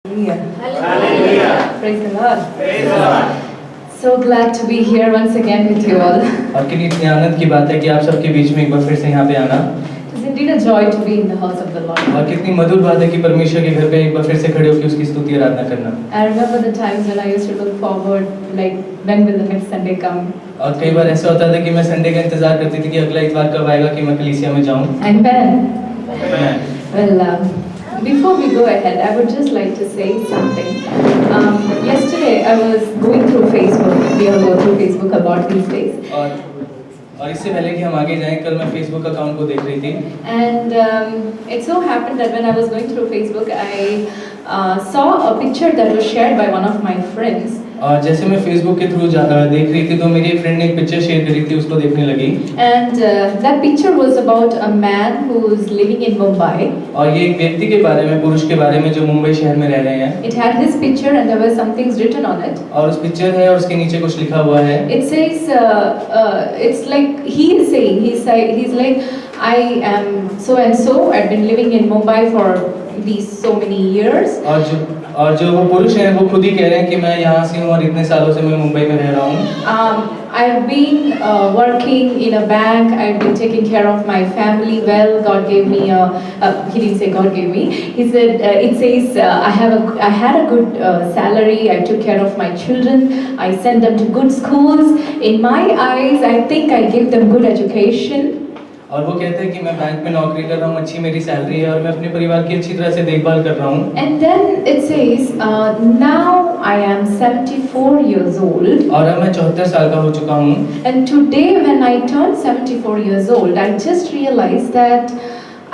Hallelujah. Hallelujah. Praise the Lord. Praise the Lord. So glad to be here once again with you all. और कितनी आनंद की बात है कि आप सबके बीच में एक बार फिर से यहाँ पे आना। It's indeed a joy to be in the house of the Lord. और कितनी मधुर बात है कि परमेश्वर के घर पे एक बार फिर से खड़े होकर उसकी स्तुति आराधना करना। I remember the times when I used to look forward, like when will the next Sunday come? और कई बार ऐसा होता था कि मैं संडे का इंतजार करती थी कि अगला इतवार कब आएगा कि मैं कलीसिया में जाऊँ। Amen. Well, before we go ahead, I would just like to say something. Yesterday I was going through Facebook. We all go through Facebook a lot these days. और इससे पहले कि हम आगे जाएं, कल मैं फेसबुक अकाउंट को देख रही थी। And it so happened that when I was going through Facebook, I saw a picture that was shared by one of my friends. और जैसे मैं फेसबुक के थ्रू देख रही थी तो मेरी एक फ्रेंड ने एक पिक्चर शेयर करी थी, उसको देखने लगी। And that picture was about a man who is living in Mumbai. और ये एक व्यक्ति के बारे में, पुरुष के बारे में जो मुंबई शहर में रह रहे हैं। It had his picture and there were some things written on it. और उस पिक्चर है और उसके नीचे कुछ लिखा हुआ है। It says, it's like he is saying, he's like, I am so and so. I've been living in Mumbai for these so many years. और जो वो पुरुष हैं वो खुद ही कह रहे हैं कि मैं यहाँ से हूँ और इतने सालों से मैं मुंबई में रह रहा हूँ। I've been working in a bank. I've been taking care of my family well. God gave me he didn't say God gave me. He said it says I had a good salary. I took care of my children. I sent them to good schools. In my eyes, I think I gave them good education. और वो कहते हैं कि मैं bank में नौकरी कर रहा हूँ, अच्छी मेरी सैलरी है और मैं अपने परिवार की अच्छी तरह से देखभाल कर रहा हूँ। And then it says, now I am 74 years old. और अब मैं 74 साल का हो चुका हूँ। And today when I turned 74 years old, I just realized that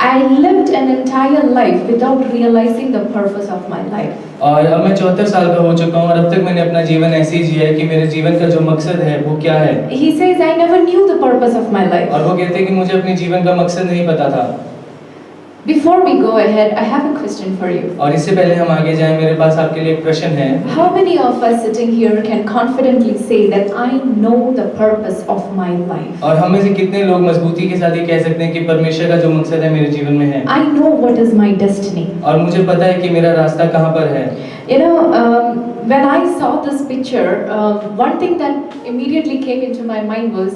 I lived an entire life without realizing the purpose of my life. और अब मैं 74 साल का हो चुका हूँ और अब तक मैंने अपना जीवन ऐसे ही जिया है कि मेरे जीवन का जो मकसद है वो क्या है। He says, I never knew the purpose of my life. और वो कहते हैं कि मुझे अपने जीवन का मकसद नहीं पता था। Before we go ahead, I have a question for you. और इससे पहले हम आगे जाएं, मेरे पास आपके लिए एक प्रश्न है। How many of us sitting here can confidently say that I know the purpose of my life? और हम में से कितने लोग मजबूती के साथ ये कह सकते हैं कि परमेश्वर का जो मकसद है मेरे जीवन में है। I know what is my destiny. और मुझे पता है कि मेरा रास्ता कहाँ पर है। You know, when I saw this picture, one thing that immediately came into my mind was,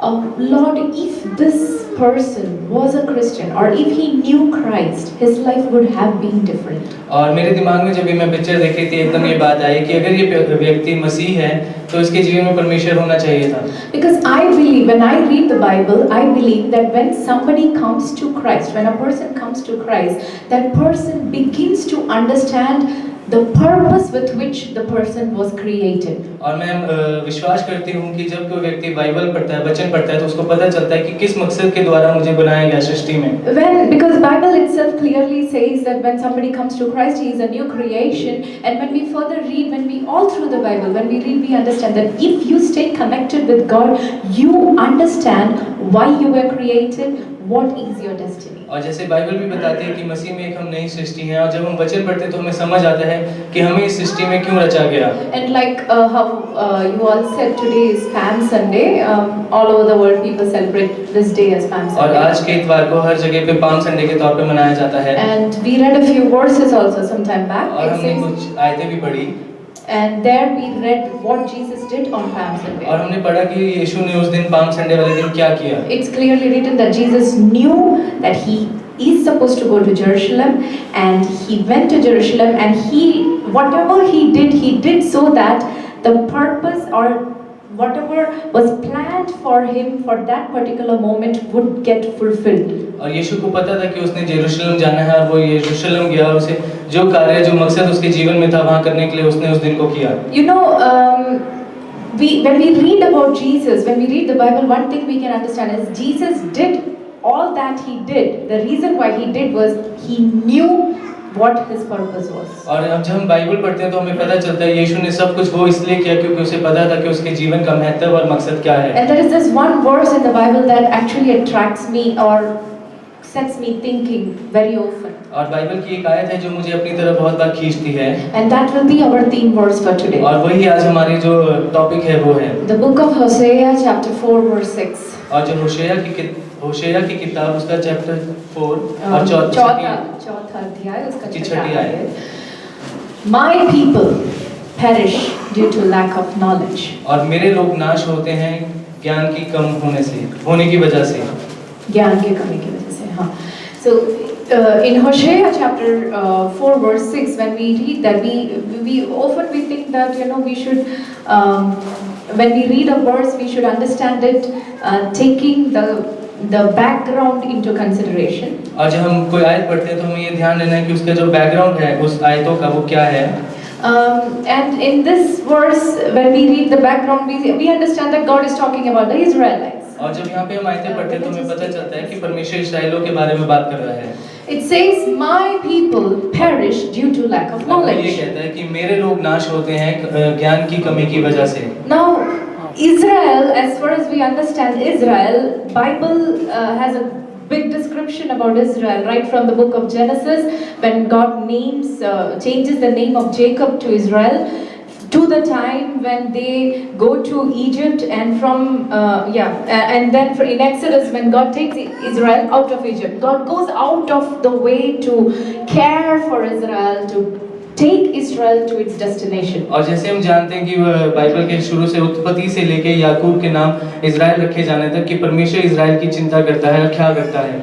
Lord, if this person was a Christian or if he knew Christ, his life would have been different. और मेरे दिमाग में जब भी मैं picture देख रही थी एकदम ये बात आई कि अगर ये व्यक्ति मसीह है तो इसके जीवन में परमेश्वर होना चाहिए था। Because I believe, when I read the Bible, I believe that when somebody comes to Christ, when a person comes to Christ, that person begins to understand the purpose with which the person was created. और मैं विश्वास करती हूँ कि जब कोई व्यक्ति Bible पढ़ता है, वचन पढ़ता है तो उसको पता चलता है कि किस मकसद के द्वारा मुझे बनाया गया सृष्टि में। Because Bible itself clearly says that when somebody comes to Christ, he is a new creation. And when we further read, when we all through the Bible, when we read, we understand that if you stay connected with God, you understand why you were created, what is your destiny. और जैसे Bible भी बताती है कि मसीह में एक हम नई सृष्टि हैं और जब हम वचन पढ़ते हैं तो हमें समझ आता है कि हमें इस सृष्टि में क्यों रचा गया। And like how you all said, today is Palm Sunday. All over the world people celebrate this day as Palm Sunday. और आज के इतवार को हर जगह पे पाम संडे के तौर पे मनाया जाता है। And we read a few verses also some time back. और हमने कुछ आयतें भी पढ़ी। And there we read what Jesus did on Palm Sunday. और हमने पढ़ा कि यीशु ने उस दिन पाम संडे वाले दिन क्या किया। It's clearly written that Jesus knew that he is supposed to go to Jerusalem, and he went to Jerusalem, and whatever he did so that the purpose or whatever was planned for him for that particular moment would get fulfilled. और यीशु को पता था कि उसने यरूशलेम जाना है और वो यरूशलेम गया और उसे जो कार्य जो मकसद उसके जीवन में था वहाँ करने के लिए उसने उस दिन को किया। You know, when we read about Jesus, when we read the Bible, one thing we can understand is Jesus did all that he did. The reason why he did was he knew what his purpose was. और अब जब हम Bible पढ़ते हैं तो हमें पता चलता है यीशु ने सब कुछ वो इसलिए किया क्योंकि उसे पता था कि उसके जीवन का महत्व और मकसद क्या है। And there is this one verse in the Bible that actually attracts me or sets me thinking very often. और बाइबल की एक आयत है जो मुझे अपनी तरफ बहुत बार खींचती है। And that will be our theme verse for today. और वही आज हमारी जो टॉपिक है वो है। The book of Hosea, chapter 4, verse 6. और जो होशेया की किताब उसका चैप्टर 4 और चौथा अध्याय उसका छठी आयत। My people perish due to lack of knowledge. और मेरे लोग नाश होते हैं ज्ञान की कम होने की वजह से। ज्ञान की कमी की वजह से, हाँ। So in Hosea chapter 4 verse 6, when we read that, we often think that we should when we read a verse we should understand it taking the background into consideration. और जब हम कोई आयत पढ़ते हैं तो हमें ये ध्यान देना है कि उसका जो बैकग्राउंड है उस आयतों का वो क्या है। And in this verse, when we read the background, we understand that God is talking about the Israelites. और जब यहाँ पे हम आयतें पढ़ते हैं तो हमें पता चलता है कि परमेश्वर इस्राएलियों के बारे में बात कर रहा है। It says, "My people perish due to lack of ये knowledge." कहता है कि मेरे लोग नाश होते हैं ज्ञान की कमी की वजह से। Now, Israel, as far as we understand Israel, Bible has a big description about Israel right from the book of Genesis, when God changes the name of Jacob to Israel, to the time when they go to Egypt, and and then in Exodus when God takes Israel out of Egypt. God goes out of the way to care for Israel, to take Israel to its destination. और जैसे हम जानते हैं कि Bible के शुरू से उत्पत्ति से लेके याकूब के नाम इज़राइल रखे जाने तक कि परमेश्वर इज़राइल की चिंता करता है, ख्याल रखता है।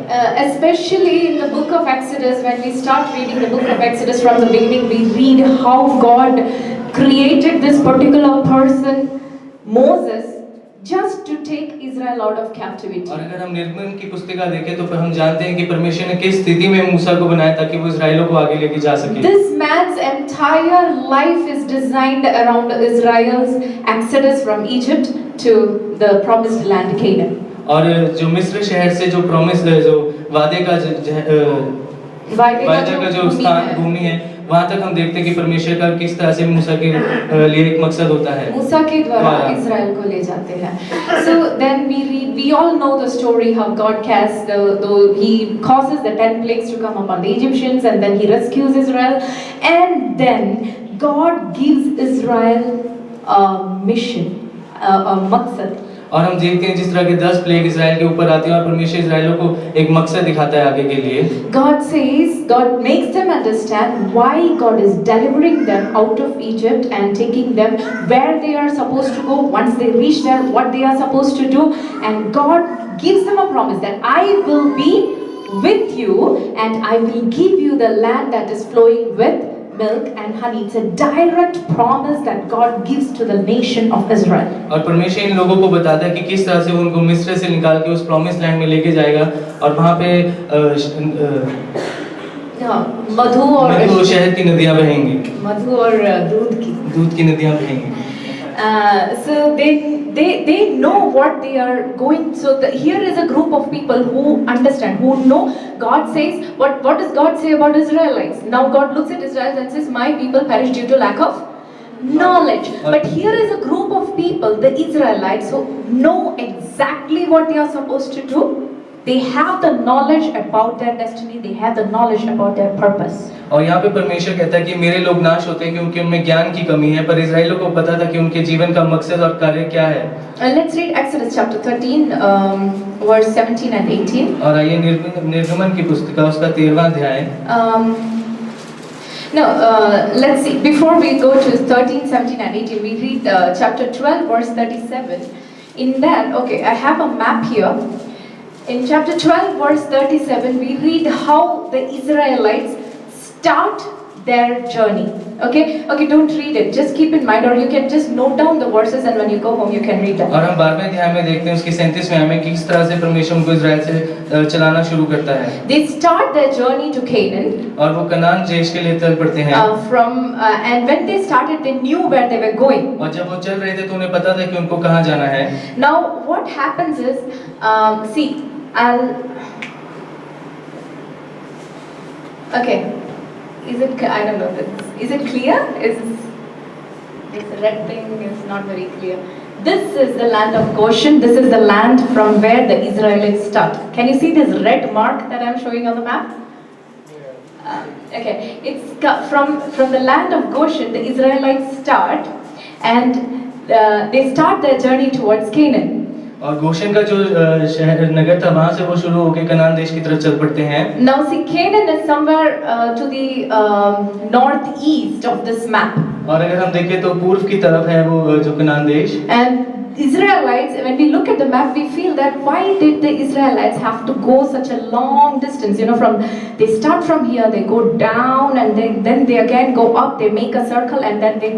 Especially in the book of Exodus, when we start reading the book of Exodus from the beginning, we read how God created this particular person, Moses, just to take Israel out of captivity. और अगर हम निर्गमन की पुस्तिका देखें तो फिर हम जानते हैं कि परमेश्वर ने किस स्थिति में मूसा को बनाया ताकि वो इज़राइलियों को आगे लेके जा सके। This man's entire life is designed around Israel's exodus from Egypt to the promised land Canaan. और जो मिस्र शहर से जो वादे का जो स्थान भूमि है वहाँ तक हम देखते हैं कि परमेश्वर का किस तरह से मूसा के लिए एक मकसद होता है। मूसा के द्वारा इज़राइल को ले जाते हैं। So then we all know the story how God he causes the 10 plagues to come upon the Egyptians, and then he rescues Israel, and then God gives Israel a mission, a maqsad. और हम देखते हैं जिस तरह के 10 plague Israel के ऊपर आते हैं और परमेश्वर इज़राइलियों को एक मकसद दिखाता है आगे के लिए। God makes them understand why God is delivering them out of Egypt and taking them where they are supposed to go. Once they reach there, what they are supposed to do, and God gives them a promise that I will be with you and I will give you the land that is flowing with milk and honey. It's a direct promise that God gives to the nation of Israel. और परमेश्वर इन लोगों को बताता है कि किस तरह से उनको मिस्र से निकाल के उस प्रॉमिस लैंड में लेके जाएगा और वहाँ पे मधु और शहद की नदियाँ बहेंगी। मधु और दूध की नदियाँ बहेंगी। So they know what they are going. So here is a group of people who understand, who know. God says, what does God say about Israelites? Now God looks at Israel and says, "My people perish due to lack of knowledge." But here is a group of people, the Israelites, who know exactly what they are supposed to do. They have the knowledge about their destiny. They have the knowledge about their purpose. और यहाँ पे परमेश्वर कहता है कि मेरे लोग नाश होते हैं क्योंकि उनमें ज्ञान की कमी है, पर इज़राइलियों को पता था कि उनके जीवन का मकसद और कार्य क्या है। Let's read Exodus chapter 13, verse 17 and 18. और आइए निर्गमन की पुस्तिका उसका 13वां अध्याय। Let's see. Before we go to 13, 17 and 18, we read chapter 12, verse 37. In that, okay, I have a map here. In chapter 12, verse 37, we read how the Israelites start their journey. Okay, don't read it. Just keep in mind, or you can just note down the verses, and when you go home, you can read them. और हम 12वें अध्याय में देखते हैं उसके 37वें आयत में किस तरह से परमेश्वर उनको इज़राइल से चलाना शुरू करता है। They start their journey to Canaan. और वो कनान देश के लिए चल पड़ते हैं। And when they started, they knew where they were going. और जब वो चल रहे थे तो उन्हें पता था कि उनको कहाँ जाना है। Now, what happens is, okay. Is it? I don't know. Is it clear? This red thing is not very clear. This is the land of Goshen. This is the land from where the Israelites start. Can you see this red mark that I'm showing on the map? Okay, it's from the land of Goshen. The Israelites start, and they start their journey towards Canaan. और Gaussian का जो शहर नगर था वहां से वो शुरू होकर कनान देश की तरफ चल पड़ते हैं। Now see, Canaan is somewhere to the northeast of this map. और अगर हम देखें तो पूर्व की तरफ है वो जो कनान देश। And Israelites, when we look at the map, we feel that why did the Israelites have to go such a long distance? You know, they start from here, they go down, and then they again go up. They make a circle, and then they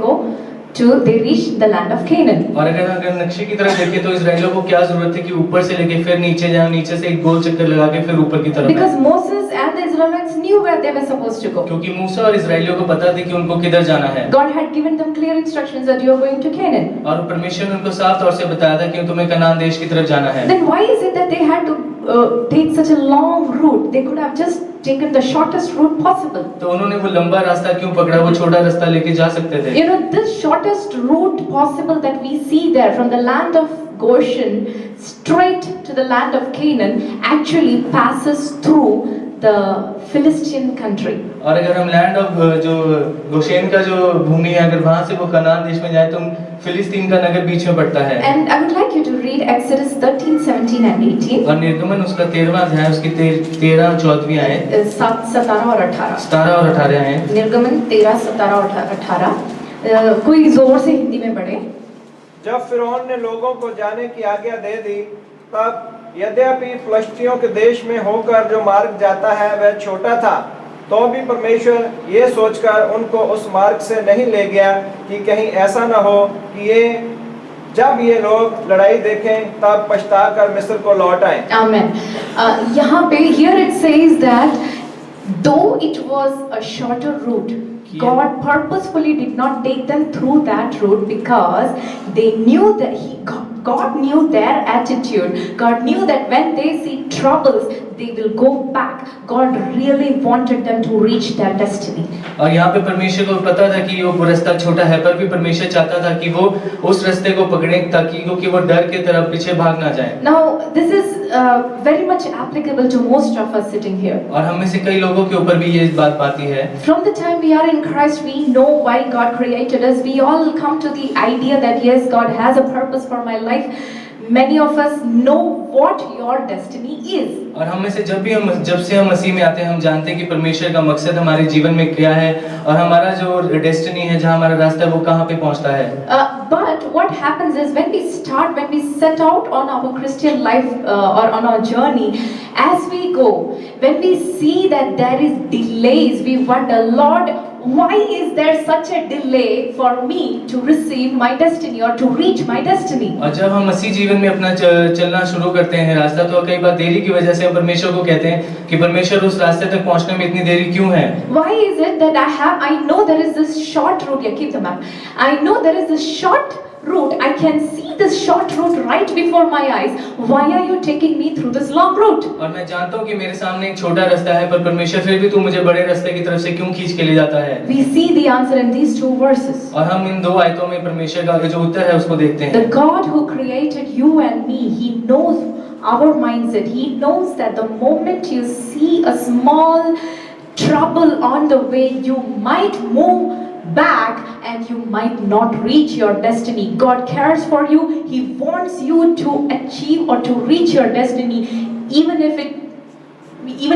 reach the land of Canaan. और अगर नक्शे की तरफ देखें तो इजराइलियों को क्या जरूरत थी कि ऊपर से लेके फिर नीचे जाएं, नीचे से एक गोल चक्कर लगा के फिर ऊपर की तरफ Because आएं। Moses and the Israelites knew where they were supposed to go. क्योंकि मूसा और इजराइलियों को पता थी कि उनको किधर जाना है। God had given them clear instructions that you are going to Canaan. और परमेश्वर ने उनको साफ तौर से बताया था कि तुम्हें कनान देश की तरफ जाना है। Then why is it that they had to take such a long route? They could have just taken the shortest route possible. तो उन्होंने वो लंबा रास्ता क्यों पकड़ा? वो छोटा रास्ता लेके जा सकते थे। You know, this shortest route possible that we see there from the land of Goshen straight to the land of Canaan actually passes through the Philistine country. और अगर हम लैंड ऑफ जो गोशेन का जो भूमि है अगर वहां से वो कनान देश में जाए तो फिलिस्तीन का नगर बीच में पड़ता है। And I would like you to read Exodus 13, 17 and 18. और निर्गमन उसका 13वां अध्याय उसकी 13 14वीं आयत 7, 17 और 18. 17 और 18 आयत। निर्गमन 13, 17 और 18. कोई जोर से हिंदी में पढ़े। जब फिरौन ने लोगों को जाने की आज्ञा दे दी तब यद्यपि फिलिस्तियों के देश में होकर जो मार्ग जाता है वह छोटा था, तो भी परमेश्वर ये सोचकर उनको उस मार्ग से नहीं ले गया कि कहीं ऐसा न हो कि जब ये लोग लड़ाई देखें तब पछताकर मिस्र को लौट आए। Amen. यहाँ पे here it says that though it was a shorter route, God purposefully did not take them through that route because they knew that God knew their attitude. God knew that when they see troubles, they will go back. God really wanted them to reach their destiny. और यहाँ पे परमेश्वर को पता था कि वो रास्ता छोटा है, पर भी परमेश्वर चाहता था कि वो उस रास्ते को पकड़ें ताकि क्योंकि वो डर के तरफ पीछे भाग ना जाए। Now this is very much applicable to most of us sitting here. और हम में से कई लोगों के ऊपर भी ये बात आती है। From the time we are in Christ, we know why God created us. We all come to the idea that yes, God has a purpose for my life. Many of us know what your destiny is. और हम में से जब से हम मसीह में आते हैं हम जानते हैं कि परमेश्वर का मकसद हमारे जीवन में क्या है और हमारा जो डेस्टिनी है जहाँ हमारा रास्ता है वो कहाँ पे पहुँचता है। But what happens is when we set out on our Christian life or on our journey, as we go, when we see that there is delays, we wonder, Lord, why is there such a delay for me to receive my destiny or to reach my destiny? और जब हम मसीह जीवन में अपना चलना शुरू करते हैं रास्ता तो कई बार देरी की वजह से हम परमेश्वर को कहते हैं कि परमेश्वर उस रास्ते तक पहुंचने में इतनी देरी क्यों है? Why is it that I know there is this short route? Yeah, keep the map. I know there is this short route. I can see this short route right before my eyes. Why are you taking me through this long route? और मैं जानता हूँ कि मेरे सामने एक छोटा रास्ता है पर परमेश्वर फिर भी तू मुझे बड़े रास्ते की तरफ से क्यों खींच के ले जाता है? We see the answer in these two verses. और हम इन 2 आयतों में परमेश्वर का जो उत्तर है उसको देखते हैं। The God who created you and me, He knows our mindset. He knows that the moment you see a small trouble on the way, you might move back and you might not reach your destiny. God cares for you. He wants you to achieve or to reach your destiny, even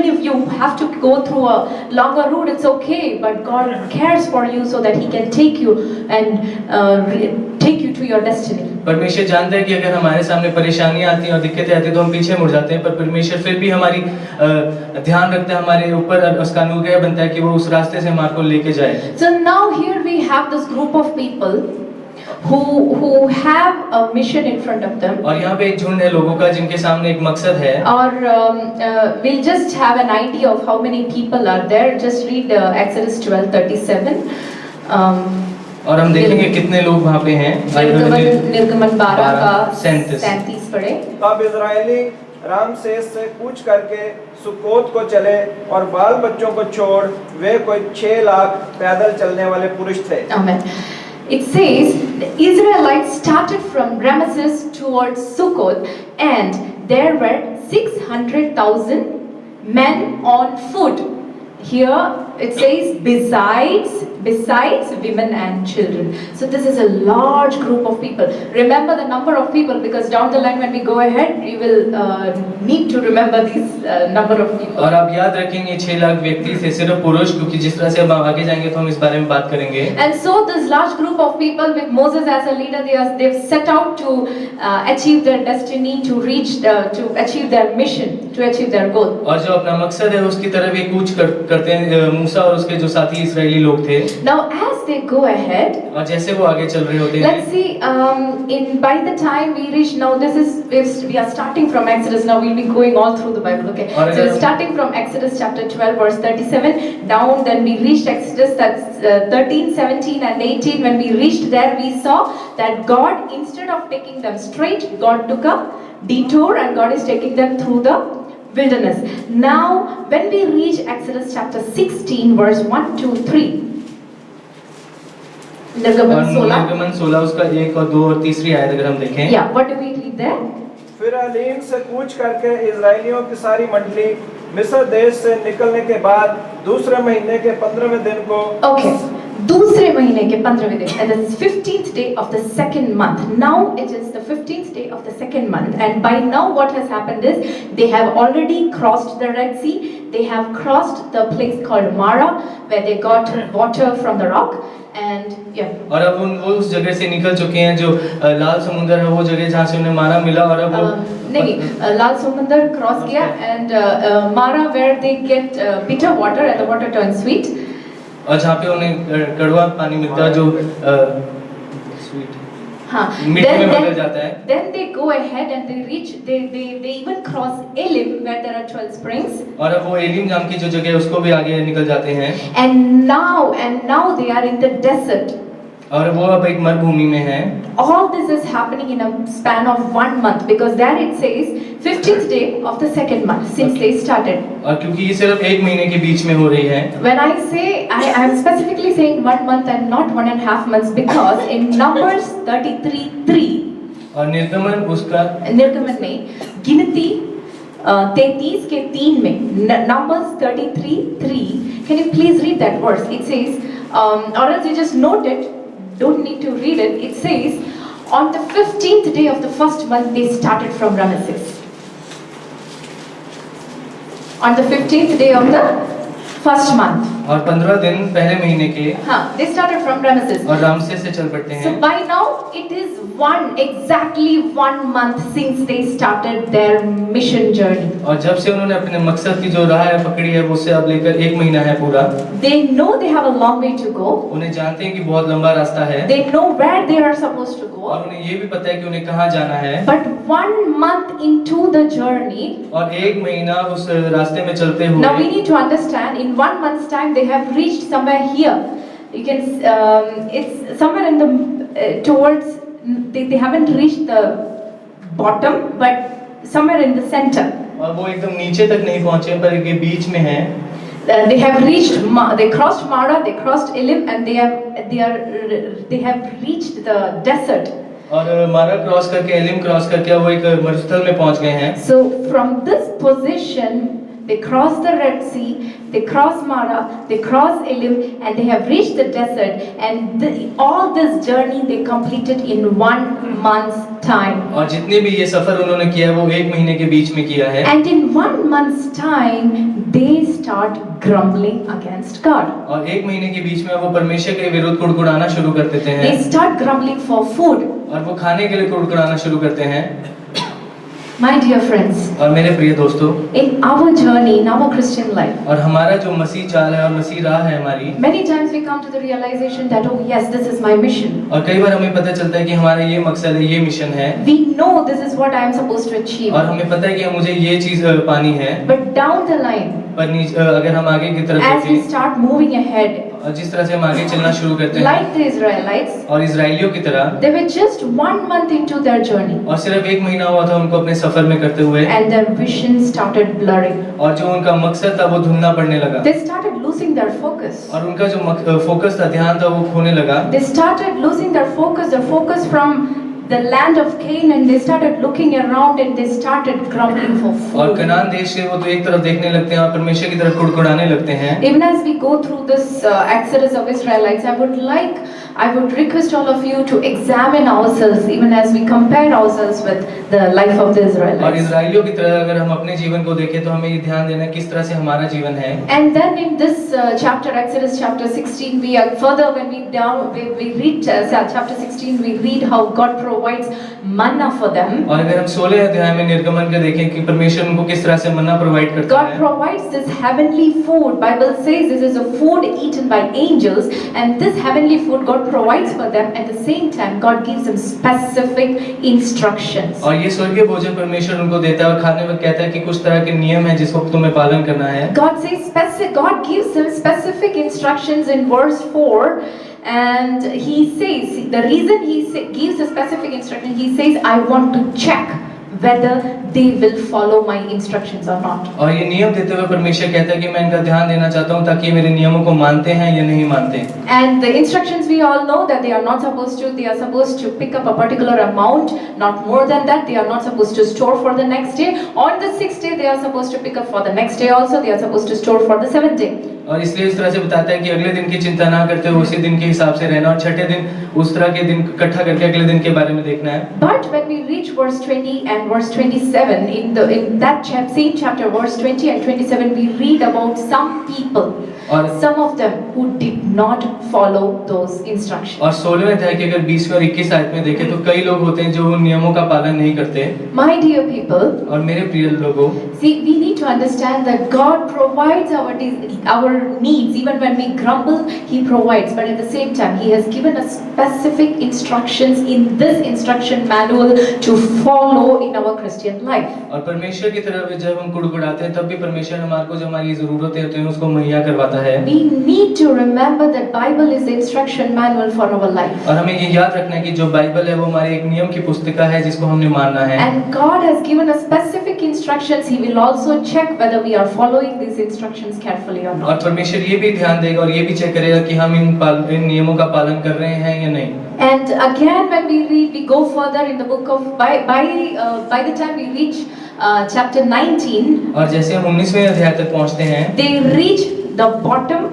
if you have to go through a longer route, it's okay, but God cares for you so that He can take you and take you to your destiny. परमेश्वर जानता है कि अगर हमारे सामने परेशानियां आती हैं और दिक्कतें आती हैं तो हम पीछे मुड़ जाते हैं, पर परमेश्वर फिर भी हमारी ध्यान रखता है, हमारे ऊपर उसका अनुग्रह बनता है कि वो उस रास्ते से हमारे को लेके जाए। So now here we have this group of people who have a mission in front of them. और यहाँ पे एक झुंड है लोगों का जिनके सामने एक मकसद है। Or we'll just have an idea of how many people are there. Just read Exodus 12:37. और हम देखेंगे कितने लोग वहाँ पे हैं। निर्गमन 12 का 37 पढ़े। तब इजरायली रामसेस से कूच करके सुकोत को चले और बाल बच्चों को छोड़ वे कोई 6 लाख पैदल चलने वाले पुरुष थे। Amen. It says the Israelites started from Ramesses towards Sukkot, and there were 600,000 men on foot. Here it says besides women and children. So this is a large group of people. Remember the number of people, because down the line when we go ahead, you will need to remember this number of people. और आप याद रखेंगे 6 लाख व्यक्ति से सिर्फ पुरुष, क्योंकि जिस तरह से हम आगे जाएंगे तो हम इस बारे में बात करेंगे. And so this large group of people with Moses as a leader, they've set out to achieve their destiny, to achieve their mission, to achieve their goal. और जो अपना मकसद है उसकी तरफ ये कूच करते हैं मूसा और उसके जो साथी इस्राएली लोग थे. Now as they go ahead, और जैसे वो आगे चल रहे होते हैं, let's see, by the time we reach, now we are starting from Exodus. Now we'll be going all through the Bible, okay? So we're starting from Exodus chapter 12 verse 37 down, then we reached Exodus, that's 13, 17 and 18. When we reached there, we saw that God, instead of taking them straight, God took a detour and God is taking them through the wilderness. Now when we reach Exodus chapter 16 verse 1, 2, 3, निर्गमन 16 उसका 1 और 2 और तीसरी आयत अगर हम देखें. Yeah, what do we read there? फिर अलीम से कूच करके इजराइलियों की सारी मंडली मिस्र देश से निकलने के बाद दूसरे महीने के 15वें दिन को Okay. दूसरे महीने के 15वें दिन, and the 15th day of the second month. Now it is the 15th day of the second month, and by now what has happened is they have already crossed the Red Sea. They have crossed the place called Mara, where they got water from the rock, and yeah. और अब वो उस जगह से निकल चुके हैं जो लाल समुद्र है, वो जगह जहाँ से उन्हें मारा मिला. और अब नहीं, लाल समुद्र क्रॉस किया, and Mara where they get bitter water and the water turns sweet. और जहाँ पे उन्हें कड़वा पानी मिलता है जो स्वीट हाँ, मीठे में बदल जाता है. Then they go ahead and they reach, they even cross Elim where there are 12 springs. और अब वो एलिम नाम की जो जगह है उसको भी आगे निकल जाते हैं. And now they are in the desert. और वो अब एक मरुभूमि में है. All this is happening in a span of 1 month, because there it says 15th day of the second month since they started. और क्योंकि ये सिर्फ 1 महीने के बीच में हो रही है. When I say, I am specifically saying 1 month and not 1.5 months, because in Numbers 33:3, और निर्गमन उसका निर्गमन में गिनती 33 के 3 में, Numbers 33:3, can you please read that verse? It says, or else you just note it, don't need to read it. It says, on the 15th day of the first month they started from Ramesses. On the 15th day of the first month. और 15 दिन पहले महीने के. हाँ, they started from Ramesses. और Ramsay से चल पड़ते हैं. So by now it is exactly 1 month since they started their mission journey. और जब से उन्होंने अपने मकसद की जो राह है पकड़ी है, वो से अब लेकर 1 महीना है पूरा. They know they have a long way to go. उन्हें जानते हैं कि बहुत लंबा रास्ता है. They know where they are supposed to go. और उन्हें ये भी पता है कि उन्हें कहाँ जाना है. But 1 month into the journey, और 1 महीना उस रास्ते में चलते हुए. now we need to understand, in 1 month's time they have reached somewhere here. You can, it's somewhere in the towards. They haven't reached the bottom, but somewhere in the center. और वो एकदम नीचे तक नहीं पहुंचे, पर ये बीच में हैं. They have reached. They crossed Mara. They crossed Elim, and they have reached the desert. और मारा क्रॉस करके एलिम क्रॉस करके वो एक मरुस्थल में पहुंच गए हैं. So from this position, they cross the Red Sea, they cross Mara, they cross Elim, and they have reached the desert. And all this journey they completed in 1 month's time. और जितने भी ये सफर उन्होंने किया है वो 1 महीने के बीच में किया है. And in 1 month's time, they start grumbling against God. और 1 महीने के बीच में वो परमेश्वर के विरुद्ध कुड़कुड़ाना शुरू कर देते हैं. They start grumbling for food. और वो खाने के लिए कुड़कुड़ाना शुरू करते हैं. My dear friends, और मेरे प्रिय दोस्तों, in our journey, in our Christian life, और हमारा जो मसीह चाल है और मसीह राह है हमारी, many times we come to the realization that, oh yes, this is my mission. और कई बार हमें पता चलता है कि हमारा ये मकसद है, ये मिशन है. We know this is what I am supposed to achieve. और हमें पता है कि मुझे ये चीज पानी है. But down the line, पर अगर हम आगे की तरफ as we देखें, start moving ahead, और जिस तरह से हम आगे चलना शुरू करते हैं, like the Israelites, और इजराइलियों की तरह, they were just 1 month into their journey, और सिर्फ 1 महीना हुआ था उनको अपने सफर में करते हुए, and their vision started blurring. और जो उनका मकसद था वो धुंधला पड़ने लगा. They started losing their focus. और उनका जो फोकस था, ध्यान था, वो खोने लगा. They started losing their focus from the land of Canaan, they started looking around and they started grumbling for और food. कनान देश के वो तो एक तरफ देखने लगते हैं और परमेश्वर की तरफ कुड़कुड़ाने लगते हैं। Even as we go through this exodus of Israelites, I would request all of you to examine ourselves, even as we compare ourselves with the life of the और Israelites. इजराइलियों की तरह अगर हम अपने जीवन को देखें तो हमें ये ध्यान देना है किस तरह से हमारा जीवन है। And then in this chapter, Exodus chapter 16, we are further when we read chapter 16, we read how God provides manna for them. और अगर हम 16 अध्याय में निर्गमन के देखें कि परमेश्वर उनको किस तरह से मन्ना प्रोवाइड करता God है। provides this heavenly food. Bible says this is a food eaten by angels, and this heavenly food God provides for them. At the same time, God gives them specific instructions. और ये स्वर्गीय भोजन परमेश्वर उनको देता है और खाने वक्त कहता है कि कुछ तरह के नियम हैं जिसको तुम्हें पालन करना है। God gives them specific instructions in verse 4. And he says, the reason gives a specific instruction, he says, I want to check whether they will follow my instructions or not. और ये नियम देते हुए परमेश्वर कहता है कि मैं इनका ध्यान देना चाहता हूँ ताकि ये मेरे नियमों को मानते हैं या नहीं मानते। And the instructions we all know that they are not supposed to, they are supposed to pick up a particular amount, not more than that. They are not supposed to store for the next day. On the 6th day, they are supposed to pick up for the next day also. They are supposed to store for the 7th day. और इसलिए इस तरह से बताता है कि अगले दिन की चिंता ना करते हुए उसी दिन के हिसाब से रहना और छठे दिन उस तरह के दिन इकट्ठा करके अगले दिन के बारे में देखना है। But when we reach verse 20 and verse 27, in that same chapter, verse 20 and 27, we read about some people, some of them who did not follow those instructions. और 16वें अध्याय के अगर 20वें और 21 आयत में देखें तो कई लोग होते हैं जो उन नियमों का पालन नहीं करते। My dear people, और मेरे प्रिय लोगों, see, we need to understand that God provides our needs. Even when we grumble, He provides. But at the same time, He has given us specific instructions in this instruction manual to follow in our Christian life. और परमेश्वर की तरफ जब हम कुड़कुड़ाते हैं तब भी परमेश्वर हमारे को जो हमारी ज़रूरतें होती हैं उसको मुहैया करवाता है। We need to remember that Bible is the instruction manual for our life. और हमें ये याद रखना है कि जो बाइबल है वो हमारे एक नियम की पुस्तिका है जिसको हमने मानना है। And God has given us specific instructions. He will also check whether we are following these instructions carefully or और not. परमेश्वर ये भी ध्यान देगा और ये भी चेक करेगा कि हम इन नियमों का पालन कर रहे हैं या नहीं। And again, when we read, we go further in the book of by the time we reach chapter 19, और जैसे हम 19वें अध्याय तक पहुंचते हैं, they reach the bottom,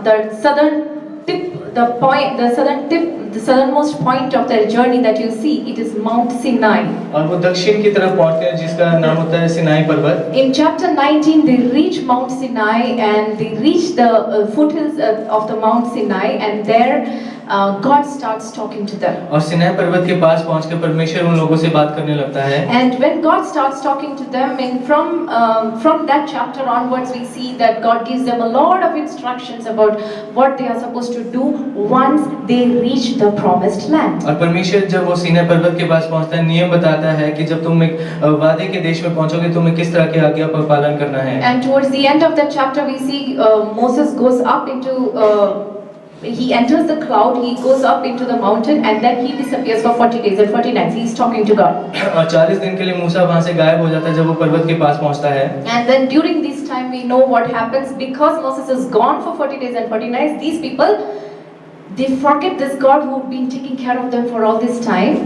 the southern tip, the southernmost point of their journey that you see. It is Mount Sinai. और वो दक्षिण की तरफ पहुंचते हैं जिसका नाम होता है सिनाई पर्वत। In chapter 19, they reach Mount Sinai and they reach the foothills of the Mount Sinai, and there God starts talking to them. और सिनाई पर्वत के पास पहुंचकर परमेश्वर उन लोगों से बात करने लगता है। And when God starts talking to them, and from that chapter onwards, we see that God gives them a lot of instructions about what they are supposed to do once they reach the promised land. और परमेश्वर जब वो सिनाई पर्वत के पास पहुंचता है नियम बताता है कि जब तुम एक वादे के देश में पहुंचोगे तुम्हें किस तरह की आज्ञा का पालन करना है। And towards the end of that chapter, we see Moses goes up into he enters the cloud, he goes up into the mountain, and then he disappears for 40 days and 40 nights. He is talking to God. और 40 दिन के लिए मूसा वहां से गायब हो जाता है जब वो पर्वत के पास पहुंचता है। And then during this time, we know what happens because Moses is gone for 40 days and 40 nights. These people, they forget this God who'd been taking care of them for all this time.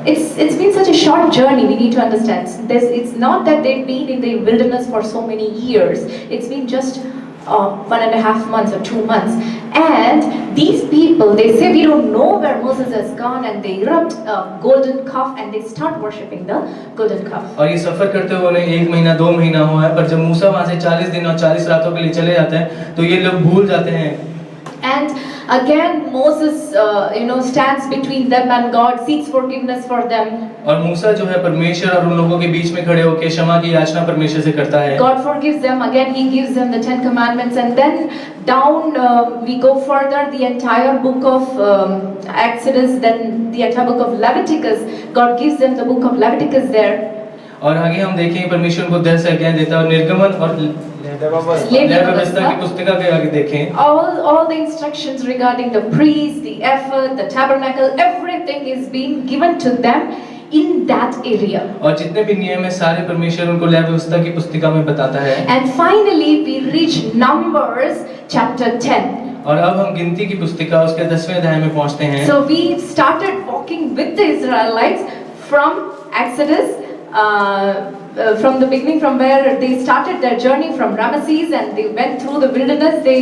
It's been such a short journey. We need to understand this. It's not that they've been in the wilderness for so many years. It's been just 1.5 months or 2 months, and these people, they say we don't know where Moses has gone, and they erupt a golden calf and they start worshipping the golden calf. और ये सफर करते हुए उन्हें 1 महीना 2 महीना हुआ है, पर जब मूसा वहां से 40 दिन और 40 रातों के लिए चले जाते हैं तो ये लोग भूल जाते हैं। And again Moses stands between them and God, seeks forgiveness for them. और मूसा जो है परमेश्वर और उन लोगों के बीच में खड़े होकर क्षमा की याचना परमेश्वर से करता है। God forgives them. Again he gives them the 10 commandments, and then down we go further, the entire book of Exodus, then the entire book of Leviticus. God gives them the book of Leviticus there. और आगे हम देखें परमेश्वर उनको 10 आज्ञाएं देता है और निर्गमन और व्यवस्था की पुस्तिका के आगे देखें all the instructions regarding the priest, the ephod, the tabernacle, everything is being given to them in that area. और जितने भी नियम है सारे परमेश्वर उनको लेवी व्यवस्था की पुस्तिका में बताता है। And finally we reach Numbers chapter 10. और अब हम गिनती की पुस्तिका उसके 10वें अध्याय में पहुंचते हैं। So we started walking with the Israelites from Exodus, from the beginning, from where they started their journey from Ramesses, and they went through the wilderness. They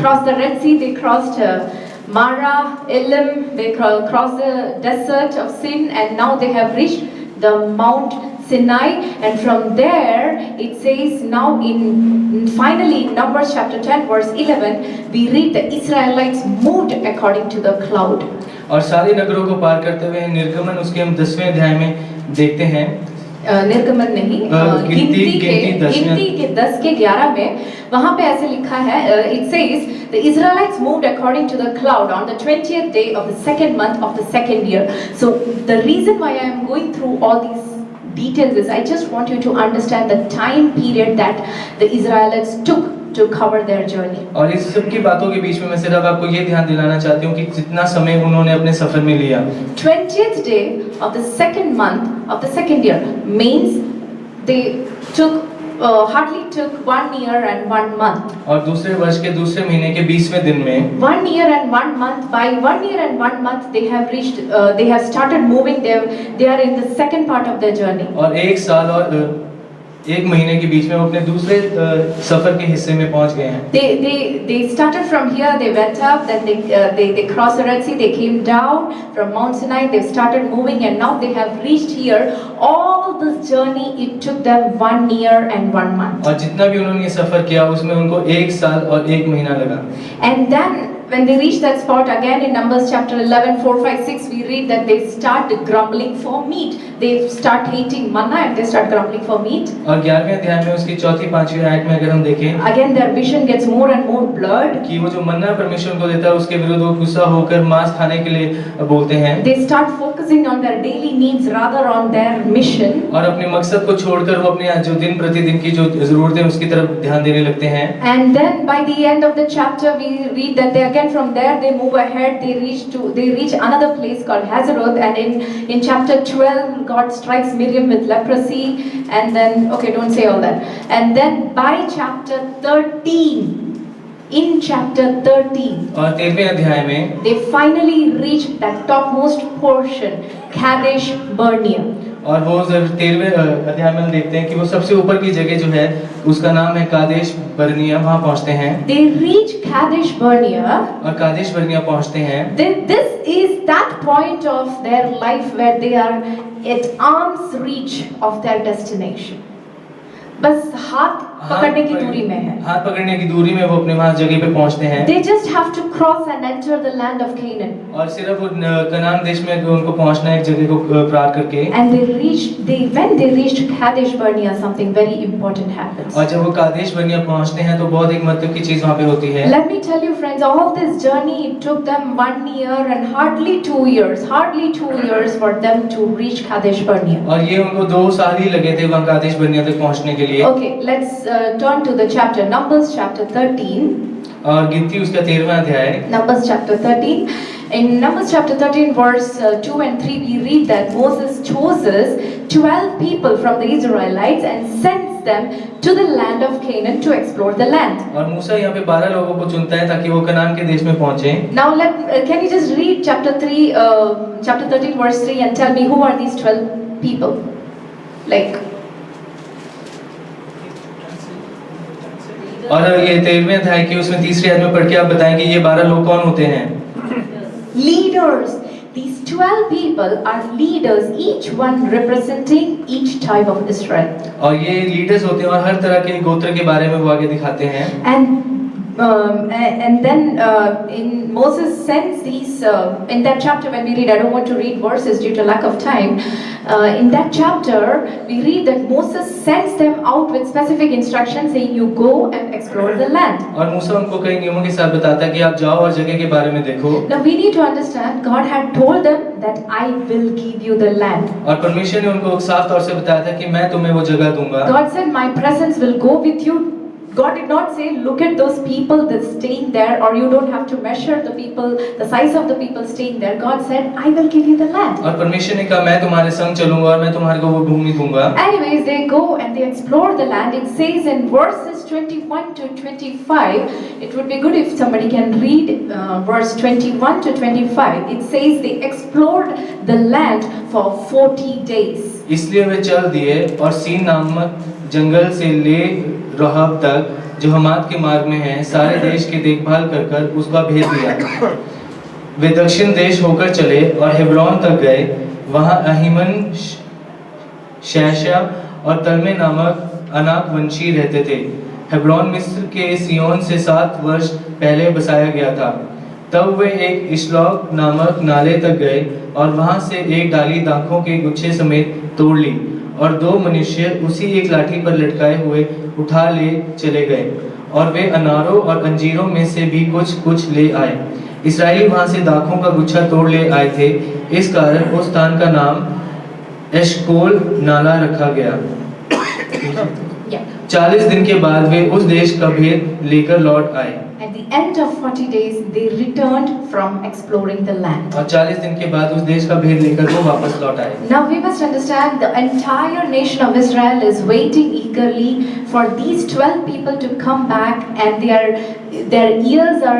crossed the Red Sea. They crossed Mara, Elim. They crossed the desert of Sin, and now they have reached the Mount Sinai. And from there, it says now finally in Numbers chapter 10 verse 11, we read the Israelites moved according to the cloud. और सारे नगरों को पार करते हुए निर्गमन उसके हम 10वें अध्याय में देखते हैं। निर्गमन नहीं, गिनती के 10 के 11 में वहाँ पे ऐसे लिखा है, it says the Israelites moved according to the cloud on the 20th day of the second month of the second year. So the reason why I am going through all these details is I just want you to understand the time period that the Israelites took to cover their journey. और इस सब की बातों के बीच में मैं सिर्फ आपको ये ध्यान दिलाना चाहती हूँ कि जितना समय उन्होंने अपने सफर में लिया। 20th day of the second month of the second year means they took hardly took 1 year and 1 month. और दूसरे वर्ष के दूसरे महीने के 20वें दिन में 1 year and 1 month. By 1 year and 1 month, they have reached. They have started moving. They are in the second part of their journey. और 1 साल और 1 महीने के बीच में वो अपने दूसरे सफर के हिस्से में पहुंच गए हैं। They started from here. They went up. Then they crossed the Red Sea. They came down from Mount Sinai. They started moving, and now they have reached here. All this journey it took them 1 year and 1 month. और जितना भी उन्होंने ये सफर किया उसमें उनको 1 साल और 1 महीना लगा। And then when they reach that spot again in Numbers chapter 11, 4, 5, 6, we read that they start grumbling for meat. They start hating manna and they start grumbling for meat. और 11वें अध्याय में उसकी 4, 5वीं आयत में अगर हम देखें, Again their vision gets more and more blurred. कि वो जो मन्ना परमेश्वर को देता है उसके विरुद्ध वो गुस्सा होकर मांस खाने के लिए बोलते हैं। They start focusing on their daily needs rather on their mission. और अपने मकसद को छोड़कर वो अपने जो दिन प्रतिदिन की जो जरूरतें उसकी तरफ ध्यान देने लगते हैं। And then by the end of the chapter we read that they again from there they move ahead. They reach another place called Hazeroth, and in chapter 12 God strikes Miriam with leprosy, and then okay, don't say all that. And then by chapter 13, in chapter 13, और 13वें अध्याय में they finally reach that topmost portion, Kadesh Barnea. और वो 13वें अध्याय में हम देखते हैं कि वो सबसे ऊपर की जगह जो है उसका नाम है कादेश बर्निया, वहाँ पहुँचते हैं। They reach Kadesh Barnea. और कादेश बर्निया पहुँचते हैं। This is that point of their life where they are at arm's reach of their destination. बस हाथ पकड़ने की दूरी में है। हाथ पकड़ने की दूरी में वो अपने वहाँ जगह पे पहुँचते हैं। They just have to cross and enter the land of Canaan. और सिर्फ वो कनान देश में उनको पहुँचना है एक जगह को पार करके। And when they reached Kadesh Barnea, something very important happens. और जब वो कादेश बर्निया पहुँचते हैं तो बहुत एक महत्व की चीज़ वहाँ पे होती है। Let me tell you friends, all this journey it took them 1 year and hardly 2 years for them to reach Kadesh Barnea. और ये उनको 2 साल ही लगे थे वहाँ कादेश बर्निया तक पहुँचने के लिए। Okay, let's turn to the chapter Numbers chapter 13. और गिनती उसका 13वां अध्याय। Numbers chapter 13. In Numbers chapter 13 verse 2 and 3 we read that Moses chooses 12 people from the Israelites and sends them to the land of Canaan to explore the land. और मूसा यहाँ पे 12 लोगों को चुनता है ताकि वो कनान के देश में पहुँचे। Now can you just read chapter 13 verse 3 and tell me who are these 12 people? Like और ये 13वें अध्याय की उसमें 3री आयत में पढ़ के आप बताएं कि ये 12 लोग कौन होते हैं? leaders. These 12 people are leaders, each one representing each tribe of Israel. और ये लीडर्स होते हैं और हर तरह के गोत्र के बारे में वो आगे दिखाते हैं। And then in Moses sends these in that chapter when we read, I don't want to read verses due to lack of time. In that chapter we read that Moses sends them out with specific instructions saying you go and explore the land. और मूसा उनको कई नियमों के साथ बताता है कि आप जाओ और जगह के बारे में देखो। Now we need to understand God had told them that I will give you the land. और परमेश्वर ने उनको साफ तौर से बताया था कि मैं तुम्हें वो जगह दूंगा। God said my presence will go with you God did not say, look at those people that's staying there, or you don't have to measure the people, the size of the people staying there. God said, I will give you the land. और परमेश्वर ने कहा मैं तुम्हारे संग चलूंगा और मैं तुम्हारे को वो भूमि दूंगा। Anyways, they go and they explore the land. It says in verses 21 to 25, it would be good if somebody can read verse 21 to 25. It says they explored the land for 40 days. इसलिए वे चल दिए और scene नामक जंगल से ले रहब तक जो हमाद के मार्ग में है सारे देश की देखभाल कर कर उसका भेद लिया। वे दक्षिण देश होकर चले और हेब्रोन तक गए। वहां अहीमन शैशा और तलमे नामक अनाक वंशी रहते थे। हेब्रोन मिस्र के सियोन से 7 वर्ष पहले बसाया गया था। तब वे एक इश्लॉक नामक नाले तक गए और वहां से एक डाली दाखों के गुच्छे समेत तोड़ ली और 2 मनुष्य उसी एक लाठी पर लटकाए हुए उठा ले चले गए और वे अनारों और अंजीरों में से भी कुछ ले आए। इस्राएली वहां से दाखों का गुच्छा तोड़ ले आए थे, इस कारण उस स्थान का नाम एशकोल नाला रखा गया। 40 दिन के बाद वे उस देश का भेद लेकर लौट आए। At the end of 40 days, they returned from exploring the land. और 40 दिन के बाद उस देश का भेद लेकर वो वापस लौट आए। Now we must understand the entire nation of Israel is waiting eagerly for these 12 people to come back, and their ears are,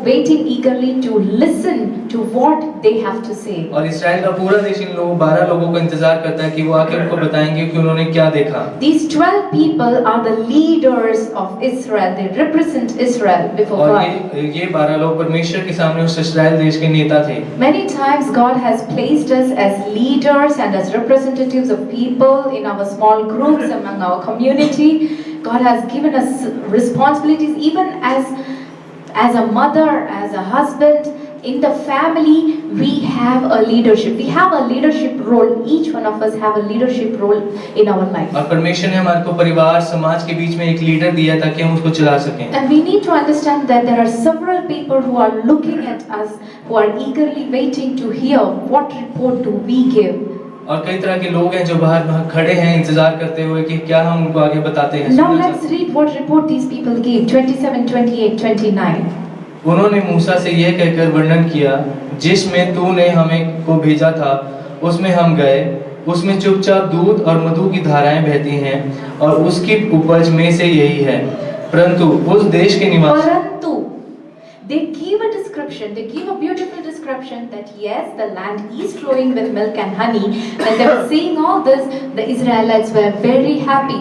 waiting eagerly to listen to what they have to say. और इस्राएल का पूरा देश इन लोगों 12 लोगों का इंतजार करता है कि वो आके उनको बताएंगे कि उन्होंने क्या देखा। These 12 people are the leaders of Israel. They represent Israel before और God. ये 12 लोग परमेश्वर के सामने उस इस्राएल देश के नेता थे। Many times God has placed us as leaders and as representatives of people in our small groups among our community. God has given us responsibilities even as a mother, as a husband. In the family, we have a leadership. We have a leadership role. Each one of us have a leadership role in our life. और परमेश्वर ने हमारे को परिवार समाज के बीच में एक लीडर दिया ताकि हम उसको चला सकें। And we need to understand that there are several people who are looking at us, who are eagerly waiting to hear what report do we give. और कई तरह के लोग हैं जो बाहर खड़े हैं इंतजार करते हुए कि क्या हम उनको आगे बताते हैं। Now let's read what report these people gave. 27, 28, 29. उन्होंने मूसा से यह कहकर वर्णन किया, जिसमें तूने हमें को भेजा था उसमें हम गए, उसमें चुपचाप दूध और मधु की धाराएं बहती हैं और उसकी उपज में से यही है। परंतु उस देश के निवासी they give a description, they give a beautiful description that yes, the land is flowing with milk and honey. When they were seeing all this, the Israelites were very happy.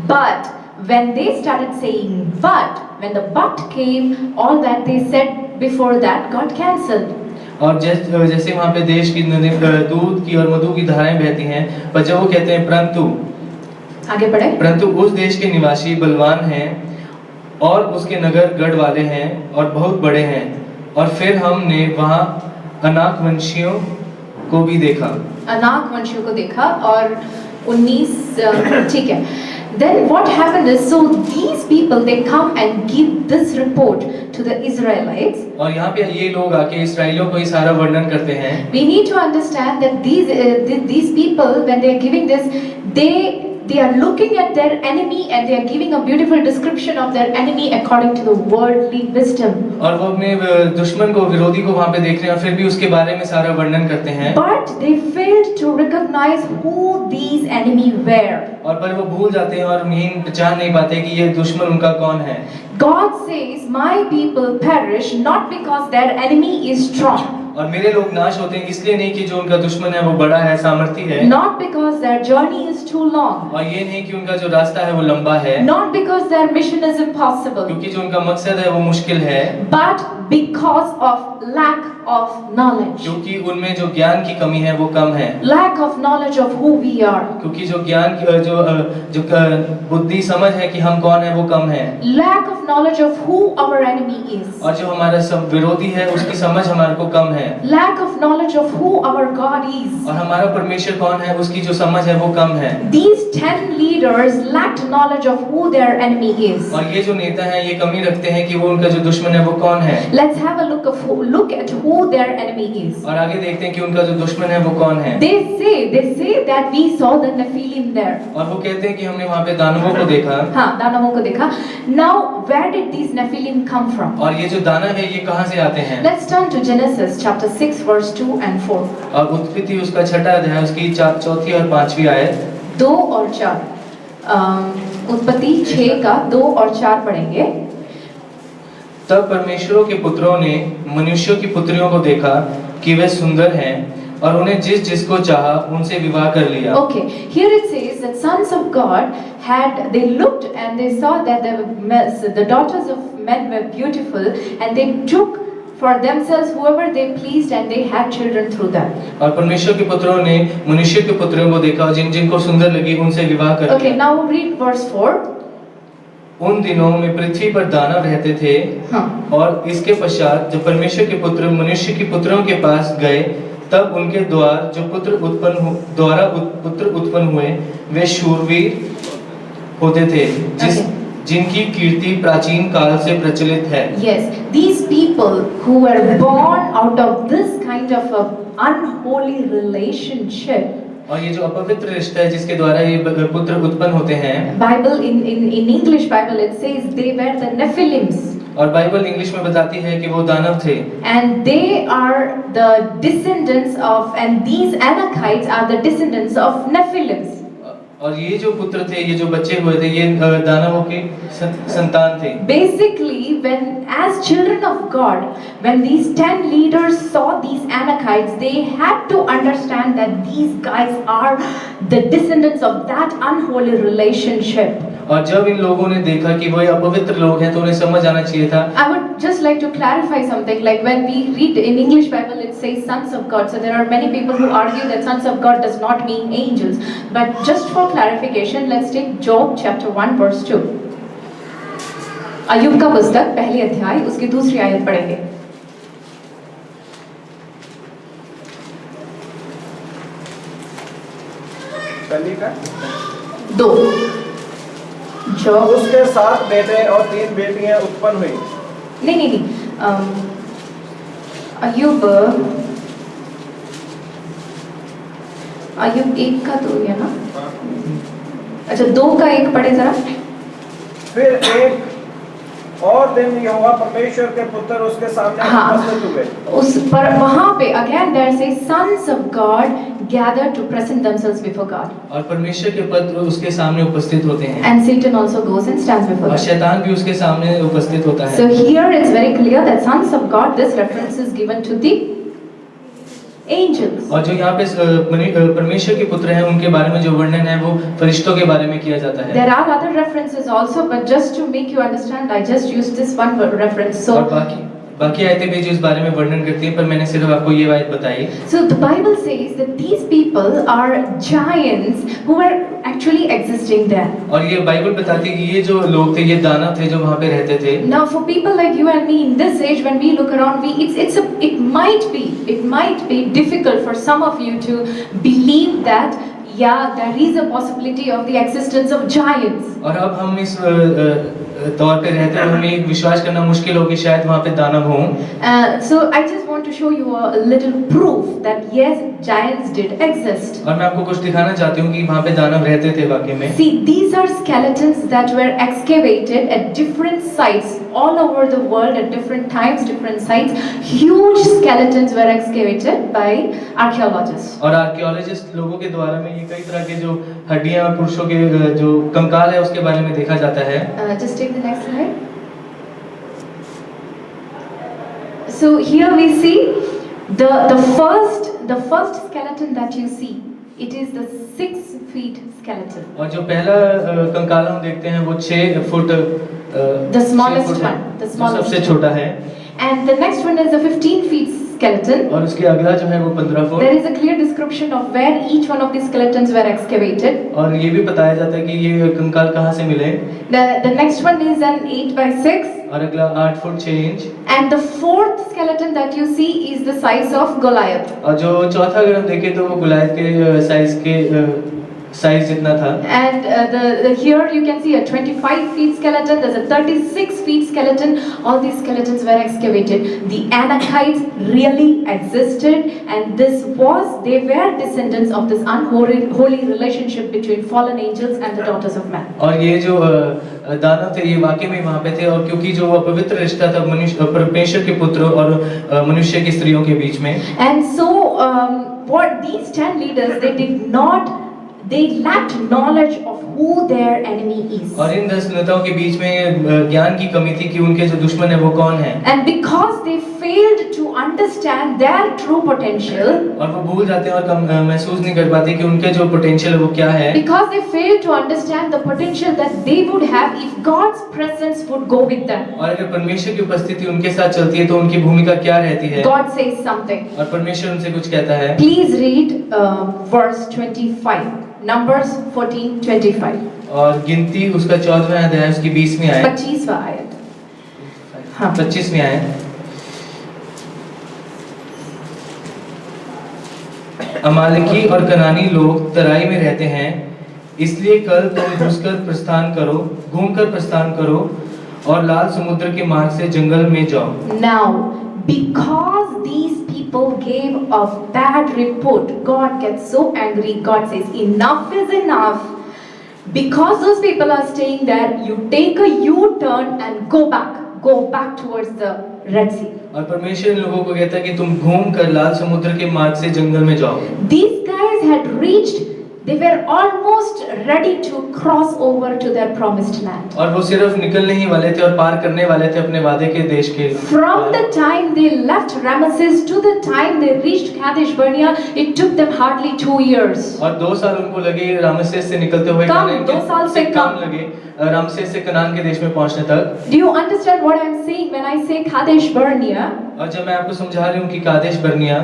But when they started saying but, when the but came, all that they said before that got cancelled. और जैसे वहाँ पे देश की दूध की और मधु की धाराएं बहती हैं, पर जब वो कहते हैं आगे बढ़े, परंतु उस देश के निवासी बलवान हैं और उसके नगर गढ़ वाले हैं और बहुत बड़े हैं। और फिर हमने वहाँ अनाक वंशियों को भी देखा। अनाक वंशियों को देखा। और 19 ठीक है। Then what happened is, so these people they come and give this report to the Israelites. और यहाँ पे ये लोग आके इस्राएलियों को ये सारा वर्णन करते हैं। We need to understand that these people, when they are giving this, they are looking at their enemy and they are giving a beautiful description of their enemy according to the worldly wisdom. और वो अपने दुश्मन को, विरोधी को वहाँ पे देख रहे हैं और फिर भी उसके बारे में सारा वर्णन करते हैं। But they failed to recognize who these enemy were. और पर वो भूल जाते हैं और यही पहचान नहीं पाते कि ये दुश्मन उनका कौन है। God says, "My people perish not because their enemy is strong." और मेरे लोग नाश होते हैं इसलिए नहीं कि जो उनका दुश्मन है वो बड़ा है, सामर्थी है। Not because their journey is too long. और ये नहीं कि उनका जो रास्ता है वो लंबा है। Not because their mission is impossible. क्योंकि जो उनका मकसद है वो मुश्किल है। But because of lack of knowledge. क्योंकि उनमें जो ज्ञान की कमी है वो कम है। Lack of knowledge of who we are. क्योंकि जो ज्ञान जो बुद्धि समझ है कि हम कौन है वो कम है। Lack of knowledge of who our enemy is. और जो हमारा सब विरोधी है उसकी समझ हमारे को कम है। Lack of knowledge of who our God is. और हमारा परमेश्वर कौन है उसकी जो समझ है वो कम है। These 10 leaders lacked knowledge of who their enemy is. और ये जो नेता हैं ये कमी रखते हैं कि वो उनका जो दुश्मन है वो कौन है। Let's have a look at who who their enemy is. और आगे देखते हैं कि उनका जो दुश्मन है वो कौन है। They say that we saw the Nephilim there. और वो कहते हैं कि हमने वहाँ पे दानवों को देखा। हाँ, दानवों को देखा। Now where did these Nephilim come from? और ये जो दानव है ये कहाँ से आते हैं? Let's turn to Genesis chapter 6 verse 2 and 4. और उत्पत्ति उसका 6वां अध्याय उसकी 4वीं और 5वीं आयत 2 और 4। उत्पत्ति 6 का 2 और 4 पढ़ेंगे। तब परमेश्वरों के पुत्रों ने मनुष्यों की पुत्रियों को देखा कि वे सुंदर हैं और उन्हें जिसको चाहा उनसे विवाह कर लिया। Okay, here it says that sons of God they looked and they saw that the daughters of men were beautiful and they took for themselves whoever they pleased and they had children through them. और परमेश्वर के पुत्रों ने मनुष्य के पुत्रों को देखा और जिनको सुंदर लगी उनसे विवाह कर लिया। Okay, now read verse 4. उन दिनों में पृथ्वी पर दानव रहते थे। हाँ। और इसके पश्चात जब परमेश्वर के पुत्र मनुष्य के पुत्रों के पास गए तब उनके द्वारा जो पुत्र उत्पन्न हुए वे शूरवीर होते थे जिनकी कीर्ति प्राचीन काल से प्रचलित है। Yes, these people who were born out of this kind of a unholy relationship. और ये जो अपवित्र रिश्ता है जिसके द्वारा ये पुत्र उत्पन्न होते हैं। Bible in English Bible it says they were the Nephilims. और बाइबल इंग्लिश में बताती है कि वो दानव थे। And they are the descendants of, and these Anakites are the descendants of Nephilims. और ये जो पुत्र थे ये जो बच्चे हुए थे ये दानवों के संतान थे। Basically, when as children of God, when these 10 leaders saw these Anakites, they had to understand that these guys are the descendants of that unholy relationship. और जब इन लोगों ने देखा कि वो अपवित्र लोग हैं तो उन्हें समझ आना चाहिए था। I would just like to clarify something. Like when we read in English Bible, it says sons of God. So there are many people who argue that sons of God does not mean angels. But just for clarification, let's take Job chapter 1 verse 2. अय्यूब का पुस्तक पहली अध्याय उसकी दूसरी आयत पढ़ेंगे। पहली का 2 जॉब उसके 7 बेटे और 3 बेटियां उत्पन्न हुई। नहीं अय्यूब 1 का 2 है ना। अच्छा 2 का 1 पढ़े जरा। फिर एक और दिन यहोवा परमेश्वर के पुत्र उसके सामने उपस्थित हुए। उस पर वहां पे again there says sons of God gather to present themselves before God. और परमेश्वर के पुत्र उसके सामने उपस्थित होते हैं। And Satan also goes and stands before और God. शैतान भी उसके सामने उपस्थित होता है। So here it's very clear that sons of God, this reference is given to the angels. और जो यहाँ पे परमेश्वर के पुत्र हैं उनके बारे में जो वर्णन है वो फरिश्तों के बारे में किया जाता है। There are other references also, but just to make you understand, I just used this one reference. So और बाकी आयतें भी जो इस बारे में वर्णन करती हैं पर मैंने सिर्फ आपको ये आयत बताई। So the Bible says that these people are giants who were actually existing there. और ये बाइबल बताती है कि ये जो लोग थे ये दानव थे जो वहाँ पे रहते थे। Now for people like you and me in this age, when we look around, it might be difficult for some of you to believe that there is a possibility of the existence of giants. और अब हम इस तौर पे रहते हैं हमें विश्वास करना मुश्किल हो कि शायद वहाँ पे दानव हों। So I just want to show you a little proof that yes, giants did exist. और मैं आपको कुछ दिखाना चाहती हूँ कि वहाँ पे दानव रहते थे वाकई में। See, these are skeletons that were excavated at different sites all over the world at different times, different sites. Huge skeletons were excavated by archaeologists. और आर्कियोलॉजिस्ट लोगों के द्वारा में ये कई तरह के जो हड्डियां और पुरुषों के जो कंकाल है उसके बारे में देखा जाता है। Just take the next slide. So here we see the first skeleton that you see. It is the 6 feet skeleton. और जो पहला कंकाल हम देखते हैं वो 6 foot The smallest one. The smallest. सबसे छोटा है। And the next one is a 15 feet skeleton. और उसके अगला जो है वो 15 foot. There is a clear description of where each one of these skeletons were excavated. और ये भी बताया जाता है कि ये कंकाल कहाँ से मिले। The next one is an 8 by 6. और अगला 8 foot 6 inch. And the fourth skeleton that you see is the size of Goliath. और जो चौथा अगर हम देखें तो वो गुलायत के साइज के साइज जितना था। And here you can see a 25 feet skeleton, there's a 36 feet skeleton. All these skeletons were excavated. The Anakites really existed, and they were descendants of this unholy relationship between fallen angels and the daughters of man. और ये जो दानव थे ये वाकई में वहाँ पे थे, और क्योंकि जो पवित्र रिश्ता था परमेश्वर के पुत्र और मनुष्य की स्त्रियों के बीच में। And so what these 10 leaders, they lacked knowledge of who their enemy is. और इन 10 नेताओं के बीच में ज्ञान की कमी थी कि उनके जो दुश्मन है वो कौन है। And because they failed to understand their true potential, और वो भूल जाते हैं और महसूस नहीं कर पाते कि उनके जो पोटेंशियल है वो क्या है। because they failed to understand the potential that they would have if God's presence would go with them. और अगर परमेश्वर की उपस्थिति उनके साथ चलती है तो उनकी भूमिका क्या रहती है। God says something. और परमेश्वर उनसे कुछ कहता है। Please read verse 25. Numbers 14:25. और गिनती उसका 14वां अध्याय उसकी 20वीं आयत। 25वां आयत। हाँ। 25वीं आयत। अमालेकी और कनानी लोग तराई में रहते हैं, इसलिए कल तुम घूमकर प्रस्थान करो और लाल समुद्र के मार्ग से जंगल में जाओ। Now, because these people gave a bad report, God gets so angry. God says, enough is enough. Because those people are staying there, you take a U-turn and go back towards the Red Sea. और परमेश्वर इन लोगों को कहता है कि तुम घूमकर लाल समुद्र के मार्ग से जंगल में जाओ। These guys had reached, they were almost ready to cross over to their promised land. और वो सिर्फ निकलने ही वाले थे और पार करने वाले थे अपने वादे के देश के। From the time they left Ramesses to the time they reached Kadesh Barnea, it took them hardly 2 years. और 2 साल उनको लगे रामसेस से निकलते हुए। कम, 2 साल से कम लगे रामसेस से कनान के देश में पहुंचने तक। Do you understand what I'm saying when I say Kadesh Barnea? और जब मैं आपको समझा रही हूँ कि Kadesh Barnia,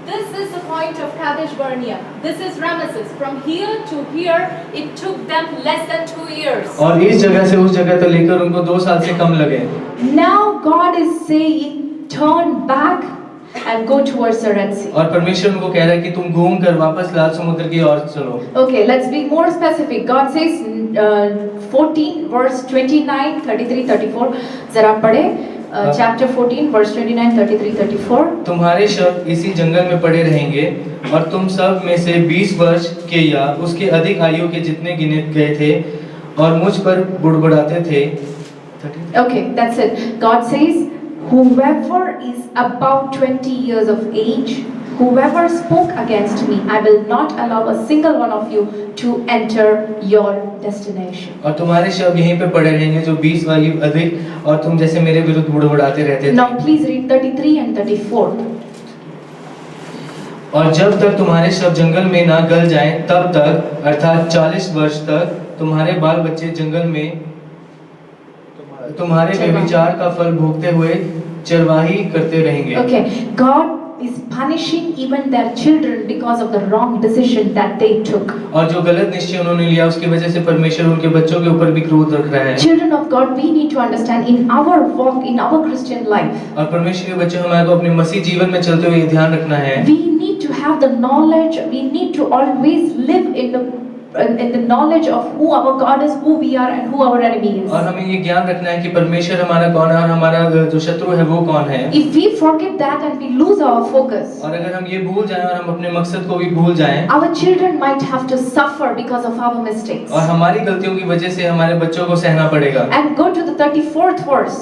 This is the point of Kadesh Barnea. This is Ramesses. From here to here, it took them less than 2 years. और इस जगह से उस जगह तक लेकर उनको 2 साल से कम लगे। Now God is saying, turn back and go towards the Red Sea. और परमेश्वर उनको कह रहा है कि तुम घूम कर वापस लाल समुद्र की ओर चलो। Okay, let's be more specific. God says 14 verse 29, 33, 34. जरा पढ़े। Chapter 14 verse 29, 33, 34. तुम्हारे शव इसी जंगल में पड़े रहेंगे और तुम सब में से 20 वर्ष के या उसके अधिक आयु के जितने गिने गए थे और मुझ पर बुड़बुड़ाते थे। Okay, that's it. God says, whoever is about 20 years of age, whoever spoke against me, I will not allow a single one of you to enter your destination. और तुम्हारे शव यहीं पे पड़े रहेंगे जो 20 आयु अधिक और तुम जैसे मेरे विरुद्ध बुड़बुड़ाते रहते थे। Now please read 33 and 34. और जब तक तुम्हारे शव जंगल में ना गल जाएं तब तक अर्थात 40 वर्ष तक तुम्हारे बाल बच्चे जंगल में तुम्हारे व्यभिचार का फल भोगते हुए चरवाही करते रहेंगे। Okay, God is punishing even their children because of the wrong decision that they took. और जो गलत निश्चय उन्होंने लिया उसकी वजह से परमेश्वर उनके बच्चों के ऊपर भी क्रोध रख रहा है। Children of God, we need to understand in our walk, in our Christian life. और परमेश्वर के बच्चों हमारे को अपने मसीह जीवन में चलते हुए ध्यान रखना है। We need to have the knowledge. We need to always live in the knowledge of who our God is, who we are, and who our enemy is. और हमें ये ज्ञान रखना है कि परमेश्वर हमारा कौन है और हमारा जो शत्रु है वो कौन है। If we forget that and we lose our focus, और अगर हम ये भूल जाएं और हम अपने मकसद को भी भूल जाएं, our children might have to suffer because of our mistakes. और हमारी गलतियों की वजह से हमारे बच्चों को सहना पड़ेगा। And go to the 34th verse.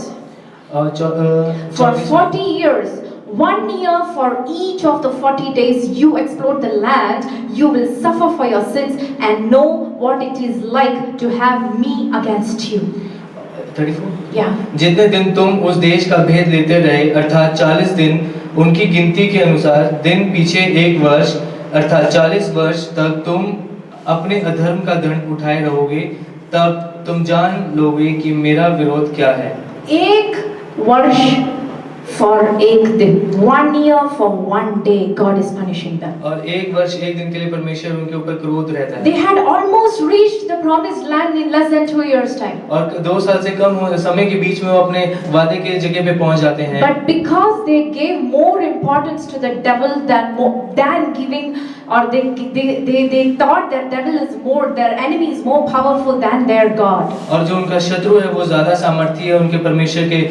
For 40 years, 1 year for each of the 40 days you explore the land, you will suffer for your sins and know what it is like to have me against you. 34? Yeah. जितने दिन तुम उस देश का भेद लेते रहे अर्थात 40 दिन, उनकी गिनती के अनुसार दिन पीछे 1 वर्ष अर्थात 40 वर्ष तक तुम अपने अधर्म का दंड उठाए रहोगे, तब तुम जान लोगे कि मेरा विरोध क्या है। 1 वर्ष for 1 दिन, 1 year for 1 day, God is punishing them. और 1 वर्ष 1 दिन के लिए परमेश्वर उनके ऊपर क्रोध रहता है। They had almost reached the promised land in less than 2 years time. और 2 साल से कम समय के बीच में वो अपने वादे के जगह पे पहुंच जाते हैं। But because they gave more importance to the devil than giving or they thought that devil is more, their enemy is more powerful than their God. और जो उनका शत्रु है वो ज्यादा सामर्थी है उनके परमेश्वर के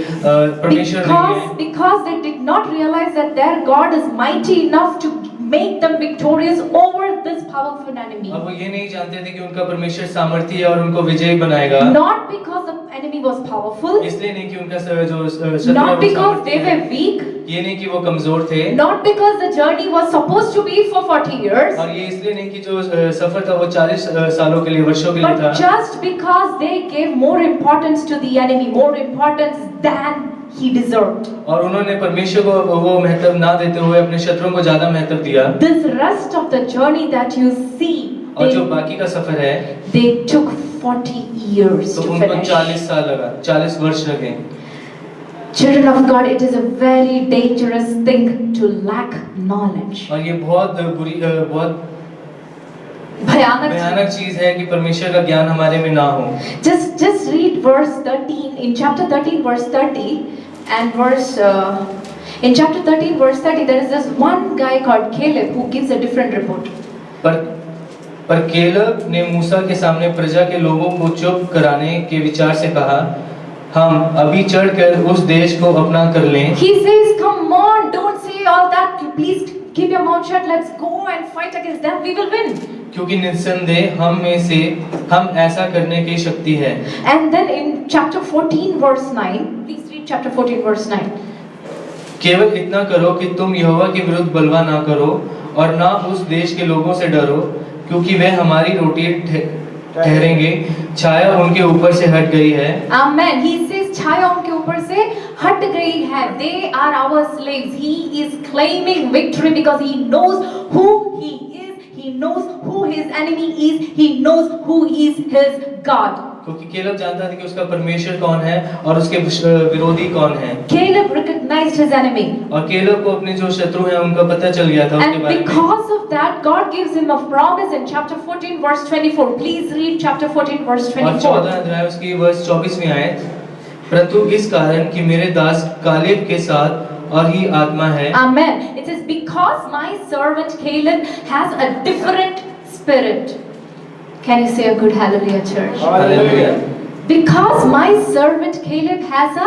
परमेश्वर नहीं है। Because they did not realize that their God is mighty enough to make them victorious over this powerful enemy. और वो ये नहीं जानते थे कि उनका परमेश्वर सामर्थी है और उनको विजयी बनाएगा। Not because the enemy was powerful. इसलिए नहीं कि उनका जो शत्रु Not है वो because सामर्थी they है। were weak. ये नहीं कि वो कमजोर थे। Not because the journey was supposed to be for 40 years. और ये इसलिए नहीं कि जो सफर था वो 40 सालों के लिए, वर्षों के लिए था। But just because they gave more importance to the enemy, more importance than he deserved. और उन्होंने परमेश्वर को वो महत्व ना देते हुए अपने शत्रुओं को ज्यादा महत्व दिया। This rest of the journey that you see, और जो बाकी का सफर है they took 40 years तो to उनको finish. 40 साल लगा, 40 वर्ष लगे। Children of God, it is a very dangerous thing to lack knowledge. और ये बहुत बुरी बहुत भयानक भयानक चीज है कि परमेश्वर का ज्ञान हमारे में ना हो। Just read verse 13 in chapter 13 verse 30 and in chapter 13 verse 30 there is this one guy called Caleb who gives a different report. पर केलब ने मूसा के सामने प्रजा के लोगों को चुप कराने के विचार से कहा, हम अभी चढ़कर उस देश को अपना कर लें। He says, come on, don't say all that. Please keep your mouth shut. Let's go and fight against them. We will win. क्योंकि निस्संदेह हम में से हम ऐसा करने की शक्ति है। And then in chapter 14 verse 9, please read chapter 14 verse 9. केवल इतना करो कि तुम यहोवा के विरुद्ध बलवा ना करो और ना उस देश के लोगों से डरो, क्योंकि वे हमारी रोटी ठहरेंगे। छाया उनके ऊपर से हट गई है। Amen. He says छाया उनके ऊपर से हट गई है. They are our slaves. He is claiming victory because he knows who he is. He knows who his enemy is. He knows who is his God. क्योंकि केलब जानता था कि उसका परमेश्वर कौन है और उसके विरोधी कौन है। Caleb recognized his enemy. और केलब को अपने जो शत्रु हैं उनका पता चल गया था उसके And बारे में। because of that, God gives him a promise in chapter 14 verse 24. Please read chapter 14 verse और 24. 14 अध्याय उसकी वर्ष 24वीं आयत, परंतु इस कारण कि मेरे दास कालेब के साथ और ही आत्मा है। Amen. It says because my servant Caleb has a different spirit. Can you say a good hallelujah, church? Hallelujah. Because my servant Caleb has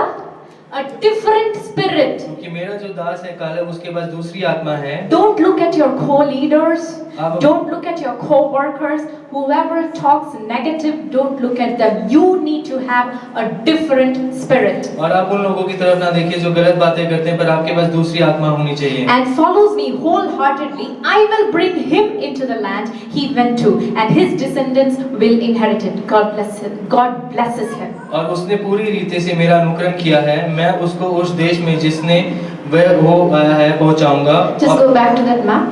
a different spirit. क्योंकि मेरा जो दास है कालेब उसके पास दूसरी आत्मा है। Don't look at your co-leaders. आप- Don't look at your co-workers. Whoever talks negative, don't look at them. You need to have a different spirit. और आप उन लोगों की तरफ ना देखिए जो गलत बातें करते हैं, पर आपके पास दूसरी आत्मा होनी चाहिए। And follows me wholeheartedly, I will bring him into the land he went to, and his descendants will inherit it. God bless him. God blesses him. और उसने पूरी रीति से मेरा अनुकरण किया है, मैं उसको उस देश में जिसने वह हो आया है पहुंचाऊंगा। Just go back to that map.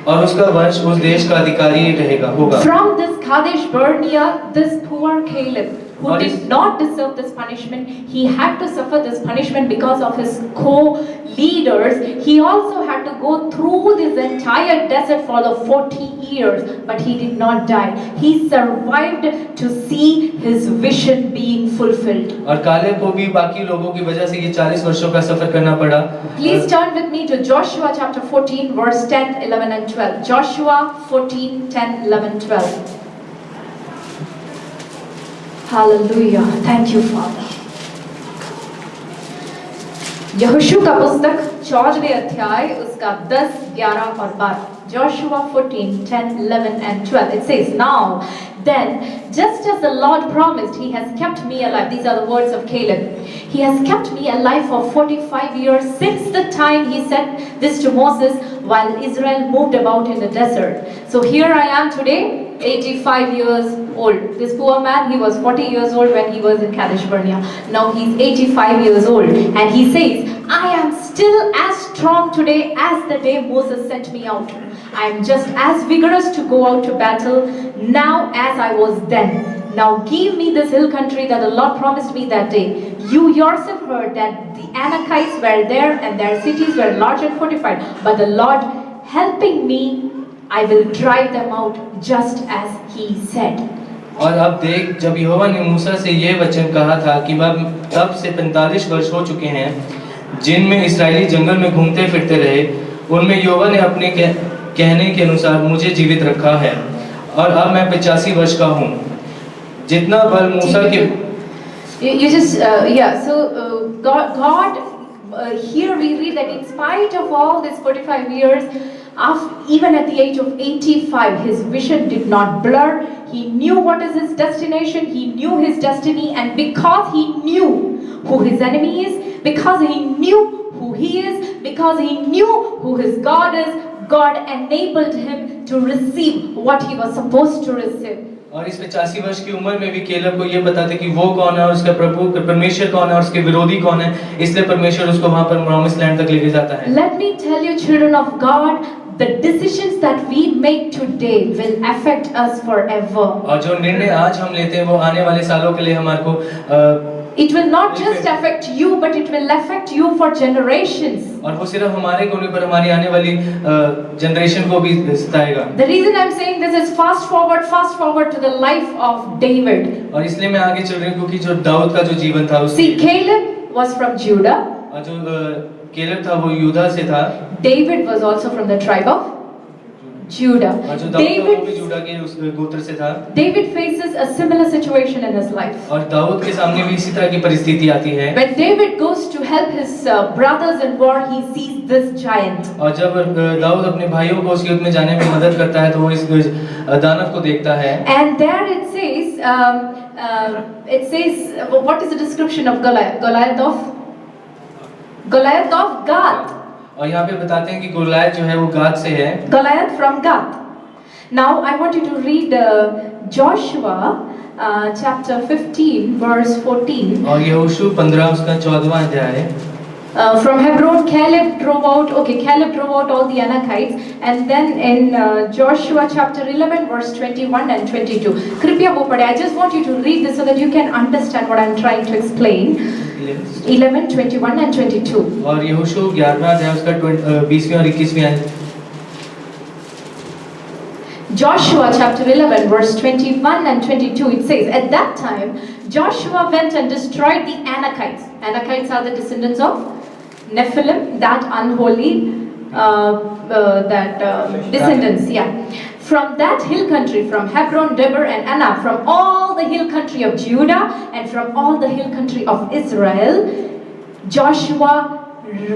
और उसका वंश उस देश का अधिकारी रहेगा होगा। From this Kadesh Barnea, this poor Caleb, who और did इस- not deserve this punishment, he had to suffer this punishment because of his co-leaders. He also had to go through this entire desert for the 40 years, but he did not die. He survived to see his vision being fulfilled. और Caleb को भी बाकी लोगों की वजह से ये 40 वर्षों का सफर करना पड़ा। Please turn with me to Joshua chapter 14 verse 10, 11 and 12. Joshua 14, 10, 11, 12. Hallelujah. Thank you, Father. यहोशू का पुस्तक 14वें अध्याय उसका 10, 11 और 12. Joshua 14, 10, 11 and 12. It says, now then, just as the Lord promised, he has kept me alive. These are the words of Caleb. He has kept me alive for 45 years since the time he said this to Moses while Israel moved about in the desert. So here I am today, 85 years old. This poor man, he was 40 years old when he was in Kadesh Barnea. Now he's 85 years old. And he says, I am still as strong today as the day Moses sent me out. I am just as vigorous to go out to battle now as I was then. Now give me this hill country that the Lord promised me that day. You yourself heard that the Anakites were there and their cities were large and fortified. But the Lord helping me, I will drive them out just as he said. और अब देख, जब यहोवा ने मूसा से ये वचन कहा था कि वह तब से 45 वर्ष हो चुके हैं जिनमें इस्राएली जंगल में घूमते फिरते रहे, उनमें यहोवा ने अपने कहने के अनुसार मुझे जीवित रखा है और अब मैं 85 वर्ष का हूँ। जितना बल मूसा के You just, God, here we read that in spite of all these 45 years, even at the age of 85, his vision did not blur. He knew what is his destination, he knew his destiny, and because he knew who his enemy is, because he knew who he is, because he knew who his God is, God enabled him to receive what he was supposed to receive. और इस 85 वर्ष की उम्र में भी Caleb को ये पता था कि वो कौन है और उसका प्रभु परमेश्वर कौन है और उसके विरोधी कौन है, इसलिए परमेश्वर उसको वहां पर प्रॉमिस लैंड तक लेके जाता है। Let me tell you, children of God, the decisions that we make today will affect us forever. और जो निर्णय आज हम लेते हैं वो आने वाले सालों के लिए हमारे को It will not just affect you, but it will affect you for generations. और वो सिर्फ हमारे को नहीं पर हमारी आने वाली जनरेशन को भी सताएगा। The reason I'm saying this is fast forward to the life of David. और इसलिए मैं आगे चल रही हूँ क्योंकि जो दाऊद का जो जीवन था See, Caleb was from Judah. और जो केलेब था वो यूदा से था। David was also from the tribe of Judah. और जो दाऊद था वो भी यूदा के उस गोत्र से था। David faces a similar situation in his life. और दाऊद के सामने भी इसी तरह की परिस्थिति आती है। When David goes to help his brothers in war, he sees this giant. और जब दाऊद अपने भाइयों को उस युद्ध में जाने में मदद करता है तो वो इस दानव को देखता है। And there it says, what is the description of Goliath? Goliath of Gath. और यहाँ पे बताते हैं कि गोलियत जो है वो गाद से है। Goliath from Gath. Now I want you to read Joshua chapter 15 verse 14. और यहोशू 15 उसका 14वां अध्याय है। From Hebron, Caleb drove out all the Anakites, and then in Joshua chapter 11 verse 21 and 22. कृपया वो पढ़े. I just want you to read this so that you can understand what I'm trying to explain. 11, 21 and 22. और यहोशू 11वां अध्याय उसका 20वें और 21वें आयत। Joshua chapter 11 verse 21 and 22, it says, at that time Joshua went and destroyed the Anakites. Anakites are the descendants of Nephilim, that unholy descendants, from that hill country, from Hebron, Debir and Anab, from all the hill country of Judah and from all the hill country of Israel, Joshua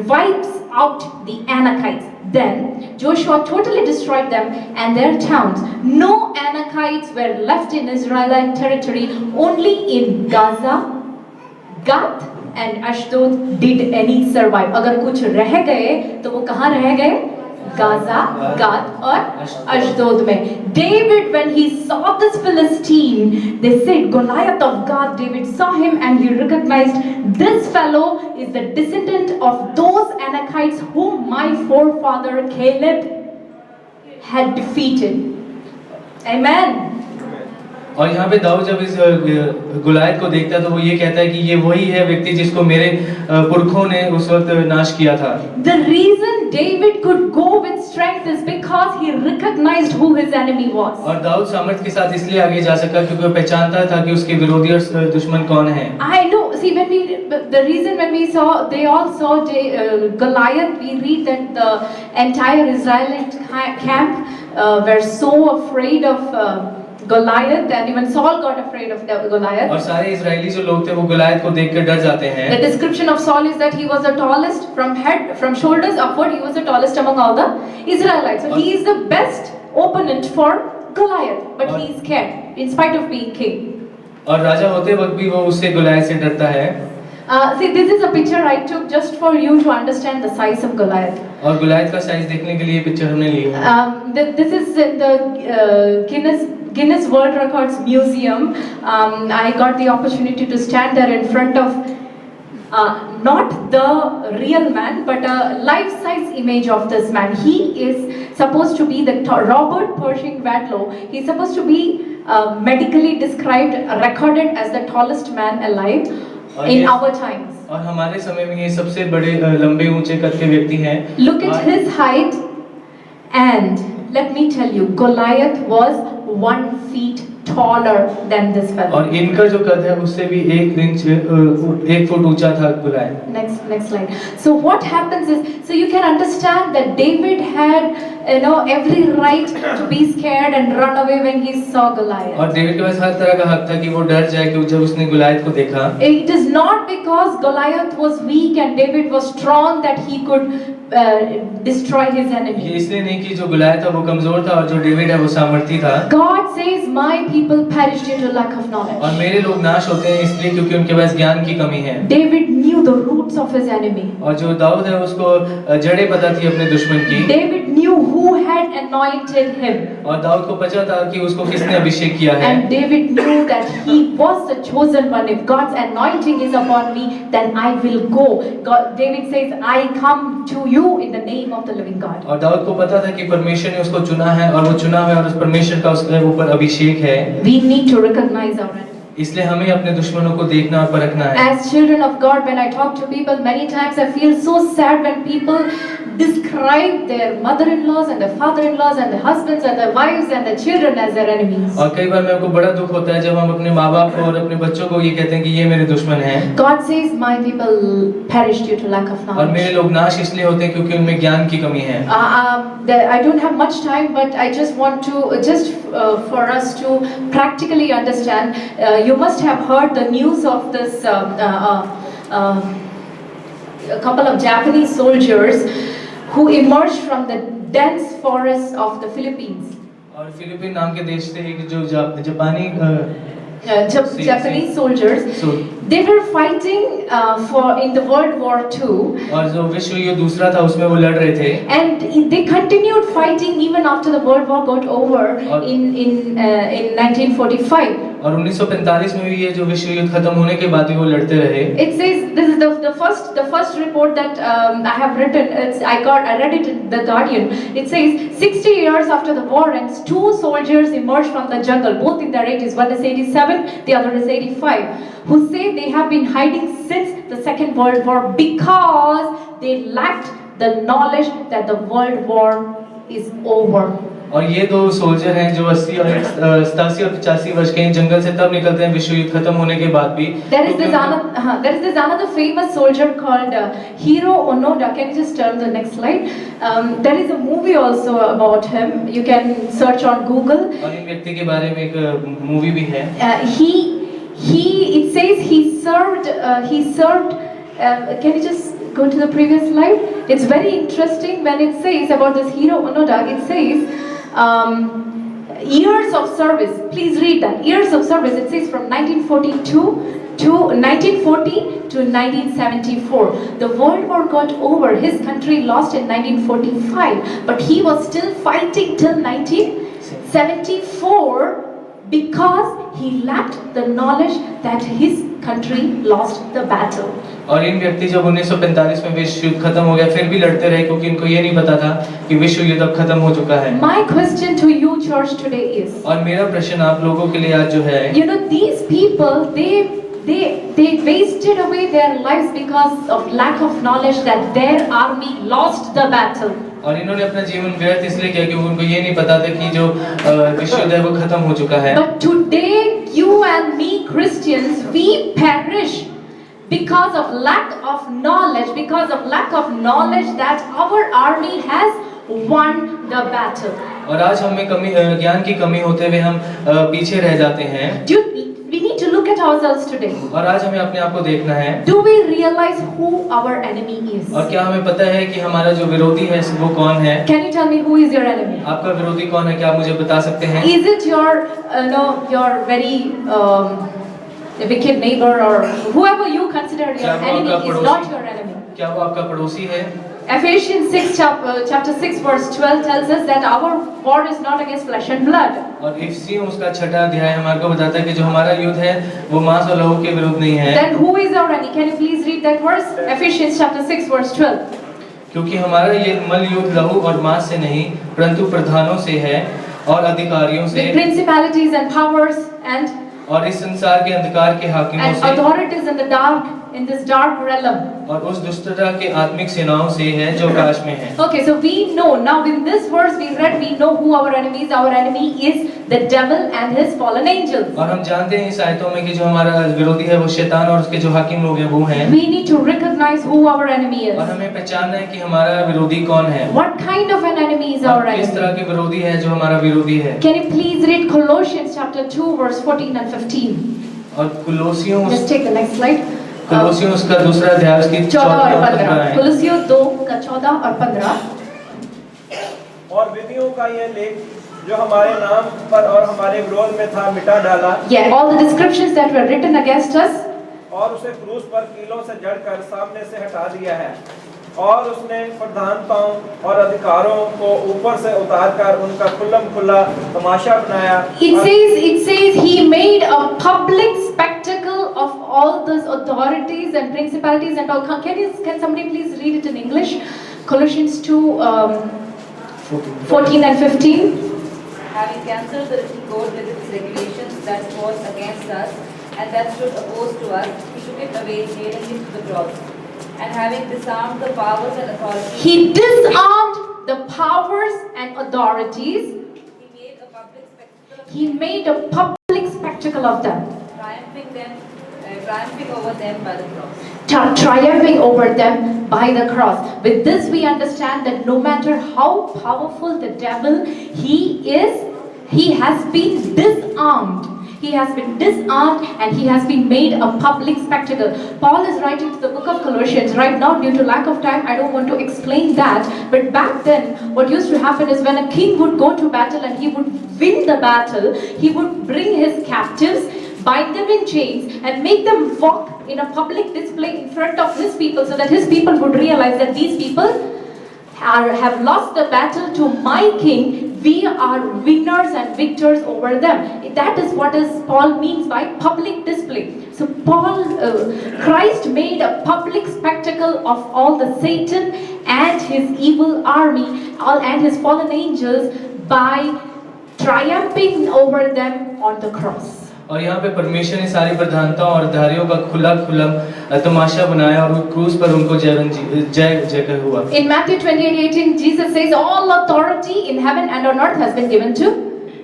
wipes out the Anakites. Then Joshua totally destroyed them and their towns. No Anakites were left in Israelite territory. Only in Gaza, Gath and Ashdod did any survive. अगर कुछ रह गए तो वो कहाँ रह गए? Gaza, Gath और Ashdod में. David, when he saw this Philistine, they said Goliath of Gath. David saw him and he recognized this fellow is the descendant of those Anakites whom my forefather Caleb had defeated. Amen. और यहाँ पे दाऊद जब इस गोलियत को देखता है तो वो ये कहता है कि ये वही है व्यक्ति जिसको मेरे पुरखों ने उस वक्त नाश किया था। The reason David could go with strength is because he recognized who his enemy was. और दाऊद सामर्थ के साथ इसलिए आगे जा सका क्योंकि वो पहचानता था कि उसके विरोधी और दुश्मन कौन है। I know. See, the reason when we saw, they all saw Goliath, we read that the entire Israelite camp were so afraid of Goliath, and even Saul got afraid of Goliath. और सारे Israeli जो लोग थे वो गोलियत को देखकर डर जाते हैं। The description of Saul is that he was the tallest from shoulders upward. He was the tallest among all the Israelites. So he is the best opponent for Goliath, but he is scared in spite of being king. और राजा होते वक्त भी वो उससे गोलियत से डरता है। See, this is a picture I took just for you to understand the size of Goliath. और गोलियत का साइज देखने के लिए पिक्चर हमने ली है। This is in the Guinness World Records Museum. I got the opportunity to stand there in front of not the real man, but a life-size image of this man. He is supposed to be the Robert Pershing Wadlow. He's supposed to be medically described, recorded as the tallest man alive in our times. और हमारे समय में ये सबसे बड़े लंबे ऊंचे कद के व्यक्ति हैं। Look at his height, and let me tell you, Goliath was 1 feet taller than this fellow. और इनका जो कद है उससे भी 1 फुट ऊंचा था Goliath. Next slide. So what happens is, so you can understand that David had every right to be scared and run away when he saw Goliath. और डेविड के पास हर तरह का हक था कि वो डर जाए कि जब उसने गुलायत को देखा। It is not because Goliath was weak and David was strong that he could destroy his ये enemy. इसलिए नहीं कि जो गुलायत था वो कमजोर था और जो डेविड है वो सामर्थी था। God says, "My people perished due to lack of knowledge." और मेरे लोग नाश होते हैं इसलिए क्योंकि उनके पास ज्ञान की कमी है। David knew the roots of his enemy. और जो दाऊद है उसको जड़ें पता थी अपने दुश्मन की। David knew who had anointed him. और दाऊद को पता था कि उसको किसने अभिषेक किया है। And David knew that he was the chosen one. If God's anointing is upon me, then I will go. David says, "I come to you in the name of the living God." और दाऊद को पता था कि परमेश्वर ने उसको चुना है और वो चुना है और उस परमेश्वर का उसके ऊपर अभिषेक है। We need to recognize our enemy. इसलिए हमें अपने दुश्मनों को देखना और परखना है। As children of God, when I talk to people, many times I feel so sad when people describe their mother-in-laws and their father-in-laws and their husbands and their wives and their children as their enemies. और कई बार मेरे को बड़ा दुख होता है जब हम अपने माँ बाप को और अपने बच्चों को ये कहते हैं कि ये मेरे दुश्मन हैं। God says, "My people perish due to lack of और मेरे knowledge." लोग नाश इसलिए होते हैं क्योंकि उनमें ज्ञान की कमी है। I don't have much time, but I just want to for us to practically understand. You must have heard the news of this a couple of Japanese soldiers who emerged from the dense forest of the Philippines. और Philippine नाम के देश से एक जो जापानी Japanese soldiers. So, They were fighting in the World War II. और जो विश्व युद्ध दूसरा था उसमें वो लड़ रहे थे। And they continued fighting even after the World War got over in 1945. और 1945 में भी ये जो विश्व युद्ध खत्म होने के बाद भी वो लड़ते रहे। It says this is the first report that I have written. I read it in the Guardian. It says 60 years after the war ends, 2 soldiers emerged from the jungle, both in their 80s. One is 87, the other is 85, who say they have been hiding since the Second World War because they lacked the knowledge that the World War is over. और ये 2 soldier हैं जो 80 और 87 और 85 वर्ष के हैं, जंगल से तब निकलते हैं विश्व युद्ध खत्म होने के बाद भी। There is this another famous soldier called Hiro Onoda. Can you just turn the next slide? There is a movie also about him. You can search on Google. और इन व्यक्ति के बारे में एक मूवी भी है। It says he served. Can you just go to the previous slide? It's very interesting when it says about this Hiro Onoda. It says years of service. Please read that. Years of service. It says from 1942 to 1940 to 1974. The World War got over. His country lost in 1945, but he was still fighting till 1974 because he lacked the knowledge that his country lost the battle. और इन व्यक्ति जब 1945 में विश्व युद्ध खत्म हो गया फिर भी लड़ते रहे क्योंकि इनको ये नहीं पता था कि विश्व युद्ध अब खत्म हो चुका है। My question to you, church, today is. और मेरा प्रश्न आप लोगों के लिए आज जो है, These people, they wasted away their lives because of lack of knowledge that their army lost the battle. और इन्होंने अपना जीवन व्यर्थ इसलिए किया क्योंकि उनको ये नहीं पता था कि जो विश्व युद्ध है वो खत्म हो चुका है। But today, you and me, Christians, we perish because of lack of knowledge, that our army has won the battle. और आज हमें ज्ञान की कमी होते हुए हम पीछे रह जाते हैं। We need to look at ourselves today. और आज हमें अपने आप को देखना है। Do we realize who our enemy is? और क्या हमें पता है कि हमारा जो विरोधी है वो कौन है? Can you tell me who is your enemy? आपका विरोधी कौन है? क्या आप मुझे बता सकते हैं? Is it your very wicked neighbor or whoever you consider your enemy is not your enemy? क्या वो आपका पड़ोसी है? Ephesians 6 chapter 6 verse 12 tells us that our war is not against flesh and blood. और इफिसियों उसका 6वां अध्याय हमारे को बताता है कि जो हमारा युद्ध है वो मांस और लहू के विरुद्ध नहीं है। Then who is our enemy? Can you please read that verse? Ephesians chapter 6 verse 12. क्योंकि हमारा ये मल युद्ध लहू और मांस से नहीं परंतु प्रधानों से है और अधिकारियों से, With principalities and powers and और इस संसार के अंधकार के हाकिमों से, authorities in the dark in this dark realm. और उस दुष्टता के आत्मिक सेनाओं से है जो आकाश में है। Okay, so we know now in this verse we read, we know who our enemy is. Our enemy is the devil and his fallen angels. और हम जानते हैं इस आयतों में कि जो हमारा विरोधी है वो शैतान और उसके जो हाकिम लोग हैं वो हैं। We need to recognize who our enemy और is. हमें पहचानना है कि हमारा विरोधी कौन है। What kind of an enemy is our और किस enemy? तरह के विरोधी है जो हमारा विरोधी है। Can you please read Colossians chapter 2 verse 14 and 15? और कुलोसियों Just take the next slide. कुलोसियों उसका दूसरा अध्याय उसकी 14 और 15. 15 है। कुलोसियों 2 का 14 और 15. और विधियों का ये लेख जो हमारे नाम पर और हमारे विरोध में था मिटा डाला Yeah, all the descriptions that were written against us, और उसे क्रूस पर कीलों से जड़कर सामने से हटा दिया है। और उसने प्रधानताओं और अधिकारों को ऊपर से उतारकर उनका खुल्लम खुल्ला तमाशा बनाया। it says he made a public spectacle of all those authorities and principalities and all. Can somebody please read it in English? Colossians 2 14 and 15. Having cancelled the written code with its regulations that was against us and that stood opposed to us, he took it away, nailing it to the cross. And having disarmed the powers and authorities, He disarmed the powers and authorities. he made a public spectacle of He made a public spectacle of them, triumphing over them by the cross. triumphing over them by the cross. With this we understand that no matter how powerful the devil he is, he has been disarmed. He has been disarmed and he has been made a public spectacle. Paul is writing to the book of Colossians. Right now, due to lack of time, I don't want to explain that. But back then, what used to happen is when a king would go to battle and he would win the battle, he would bring his captives, bind them in chains and make them walk in a public display in front of his people so that his people would realize that these people have lost the battle to my king. We are winners and victors over them. That is what Paul means by public display. So Christ made a public spectacle of all the Satan and his evil army, and his fallen angels by triumphing over them on the cross. और यहाँ पे परमेश्वर ने सारी प्रधानताओं और धारियों का खुला तमाशा बनाया और क्रूस पर उनको जय हुआ। In Matthew 28:18, Jesus says, all authority in heaven and on earth has been given to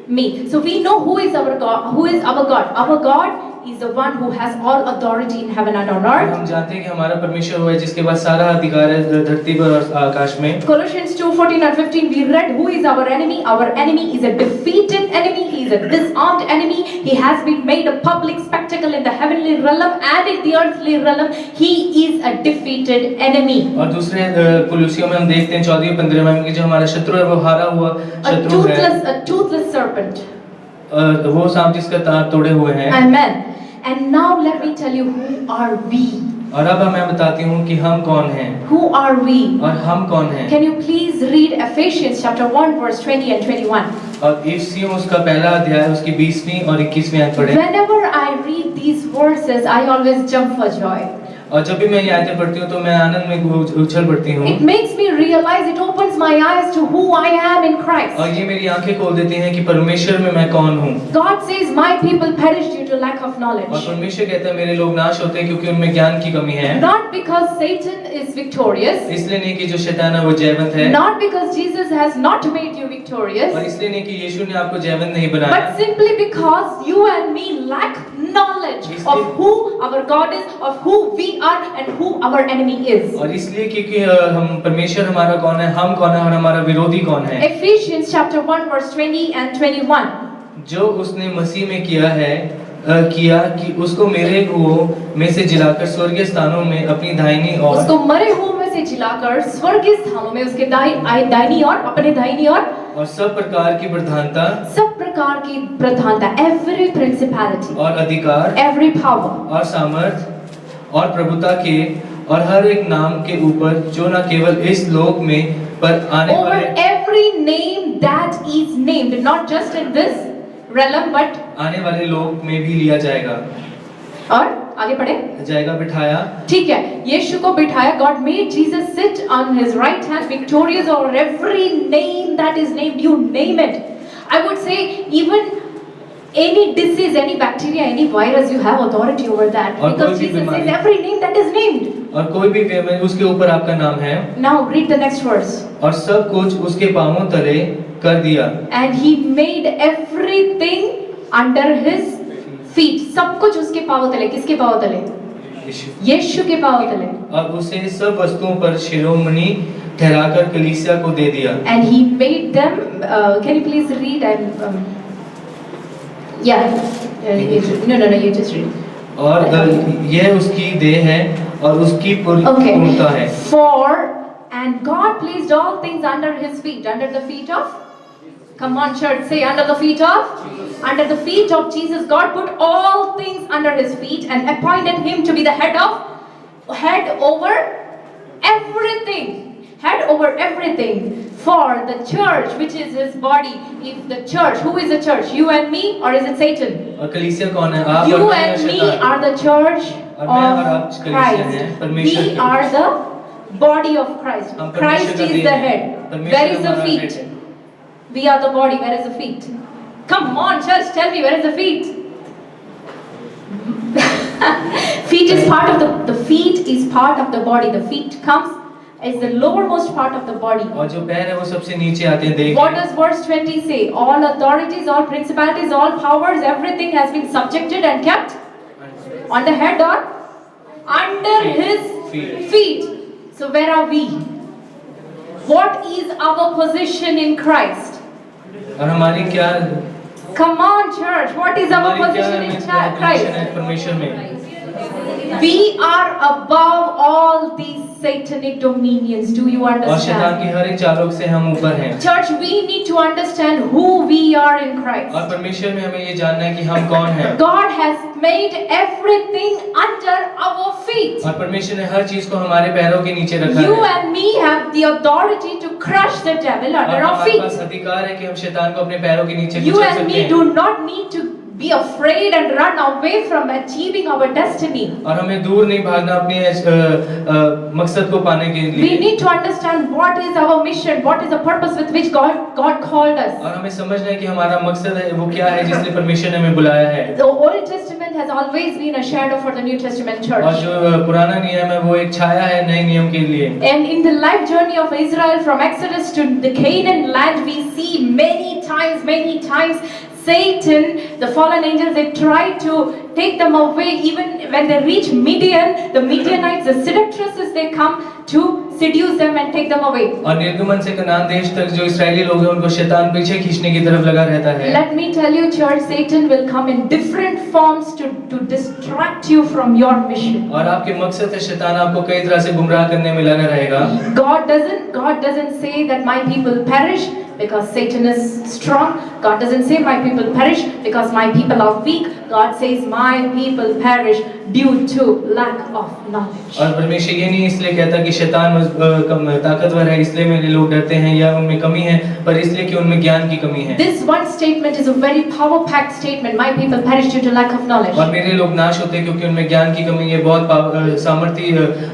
me. So we know who is our God. Who is our God? Our God is the one who has all authority in heaven and on earth. हम जानते हैं कि हमारा परमेश्वर हुआ है जिसके पास सारा अधिकार है धरती पर और आकाश में। Colossians 2:14 and 15 we read who is our enemy. Our enemy is a defeated enemy. He is a disarmed enemy. He has been made a public spectacle in the heavenly realm and in the earthly realm. He is a defeated enemy. और दूसरे कुलूसियों में हम देखते हैं 14 और 15 में कि जो हमारा शत्रु है वो हारा हुआ शत्रु है। A toothless serpent. वो सांप जिसका दांत तोड़े हुए हैं। Amen. And now let me tell you who are we. और अब मैं बताती हूँ कि हम कौन हैं। Who are we? और हम कौन हैं? Can you please read Ephesians chapter 1 verse 20 and 21? और इफ्सियों उसका पहला अध्याय उसकी 20वीं और 21वीं आयत पढ़ें। Whenever I read these verses, I always jump for joy. और जब भी मैं ये आयतें पढ़ती हूँ तो मैं आनंद में उछल पड़ती हूँ। It makes me realize, it opens my eyes to who I am in Christ. और ये मेरी आंखें खोल देती हैं कि परमेश्वर में मैं कौन हूँ। God says, my people perish due to lack of और knowledge. परमेश्वर कहता है मेरे लोग नाश होते हैं क्योंकि उनमें ज्ञान की कमी है। Not because Satan is victorious. इसलिए नहीं कि जो शैतान है वो जयवंत है। Not because Jesus has not made you victorious. और इसलिए नहीं कि यीशु ने आपको जयवंत नहीं बनाया। But simply because you and me lack knowledge of who our God is, of who we are and who our enemy is. और इसलिए क्योंकि हम परमेश्वर हमारा कौन है, हम कौन है और हमारा विरोधी कौन है। Ephesians chapter 1 verse 20 and 21. जो उसने मसीह में किया है कि उसको मेरे हुओं में से जिलाकर स्वर्गीय स्थानों में अपनी दाहिनी और उसको मरे हुओं में से जिलाकर स्वर्गीय स्थानों में उसके दाहिनी और अपने दाहिनी और सब प्रकार की प्रधानता सब प्रकार की प्रधानता, every principality, और अधिकार, every power, और सामर्थ और प्रभुता के और हर एक नाम के ऊपर जो न केवल इस लोक में पर आने over वाले every name that is named, not just in this realm but आने वाले लोक में भी लिया जाएगा आगे पढ़े बिठाया। ठीक है, यीशु को बिठाया। God made Jesus sit on his right hand, victorious over every name that is named. You name it. I would say even any disease, any bacteria, any virus, you have authority over that. और Because कोई भी Jesus says बीमारी- every name that is named. और कोई भी बीमारी उसके ऊपर आपका नाम है, Now read the next verse. और सब कुछ उसके पांवों तले कर दिया। And he made everything under his feet. सब कुछ उसके पांव तले, किसके पांव तले? यीशु के पांव तले. और उसे सब वस्तुओं पर शिरोमणि ठहराकर कलीसिया को दे दिया। And he made them, can you please read and yeah, no, you just read. और यह उसकी देह है और उसकी पूर्णता है। For and God placed all things under his feet, under the feet of, come on church, say under the feet of, under the feet of Jesus. God put all things under his feet and appointed him to be the head over everything. Head over everything for the church, which is his body. If the church, who is the church? You and me, or is it Satan? और कलीसिया कौन है? आप You और मैं and और me शैतान। are the church और मैं और आप of कलीसिया हैं, Christ. परमेश्वर We की। are the body of Christ. हम परमेश्वर Christ का is देह the हैं। head. परमेश्वर Where is the हमारा feet? head है। We are the body. Where is the feet? Come on, church, tell me, where is the feet? Feet is part of the feet is part of the body. The feet comes is the lowermost part of the body. और जो पैर है वो सबसे नीचे आते हैं। देखिए। What does verse 20 say? All authorities, all principalities, all powers, everything has been subjected and kept on the head or under his feet. So where are we? What is our position in Christ? और हमारी क्या Come on, church. What is our हमारी क्या position in position Christ? है परमेश्वर में? We are above all these satanic dominions. Do you और शैतान understand? की हर एक चालों से हम ऊपर हैं। Church, we need to understand who we are in Christ. और परमेश्वर में हमें ये जानना है कि हम कौन हैं। God has made everything under our feet. और परमेश्वर ने हर चीज को हमारे पैरों के नीचे रखा You है। and me have the authority to crush the devil और under our हमारे पास feet. अधिकार है कि हम शैतान को अपने पैरों के नीचे You कुचल and सकते me हैं। do not need to be afraid and run away from achieving our destiny. और हमें दूर नहीं भागना अपने मकसद को पाने के We लिए। need to understand what is our mission, what is the purpose with which God called us. और हमें समझना है कि हमारा मकसद है वो क्या है जिसलिए परमेश्वर ने हमें बुलाया है। The Old Testament has always been a shadow for the New Testament और church. जो पुराना नियम है वो एक छाया है नए नियम के लिए। And in the life journey of Israel from Exodus to the Canaan land, we see many times, Satan, the fallen angels, they try to take them away. Even when they reach Midian, the Midianites, the seductresses, they come to seduce them and take them away. और निर्गमन से कनान देश तक जो इस्राएली लोग हैं उनको शैतान पीछे खींचने की तरफ लगा रहता है। Let me tell you, church, Satan will come in different forms to distract you from your mission. और आपके मकसद से शैतान आपको कई तरह से गुमराह करने में लगा रहेगा। God doesn't say that my people perish because Satan is strong. God doesn't say my people perish because my people are weak. God says my people perish due to lack of knowledge. और परमेश्वर ये नहीं इसलिए कहता कि शैतान ताकतवर है इसलिए मेरे लोग डरते हैं या उनमें कमी है, पर इसलिए कि उनमें ज्ञान की कमी है। This one statement is a very power-packed statement. My people perish due to lack of knowledge. और मेरे लोग नाश होते हैं क्योंकि उनमें ज्ञान की कमी है। बहुत सामर्थ्य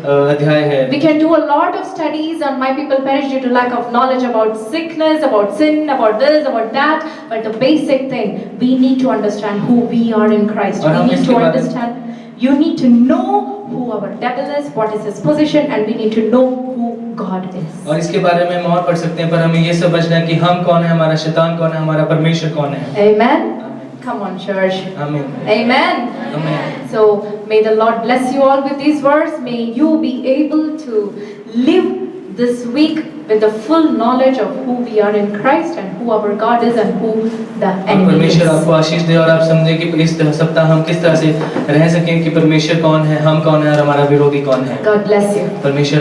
अध्याय है। We can do a lot of studies on my people perish due to lack of knowledge about sickness, about sin, about this, about that. But the basic thing, we need to understand who we are in Christ. और We हम need इसके to बारे में- understand. You need to know who our devil is, what is his position, and we need to know who God is. और इसके बारे में हम और पढ़ सकते हैं, पर हमें ये समझना है कि हम कौन है, हमारा शैतान कौन है, हमारा परमेश्वर कौन है। Amen. Come on, church. आमीन। Amen. आमीन। So may the Lord bless you all with these words. May you be able to live this week with the full knowledge of who we are in Christ and who our God is and who the और enemy परमेश्वर is. आपको आशीष दे और आप समझें कि इस सप्ताह हम किस तरह से रह सकें कि परमेश्वर कौन है, हम कौन है और हमारा विरोधी कौन है। God bless you. परमेश्वर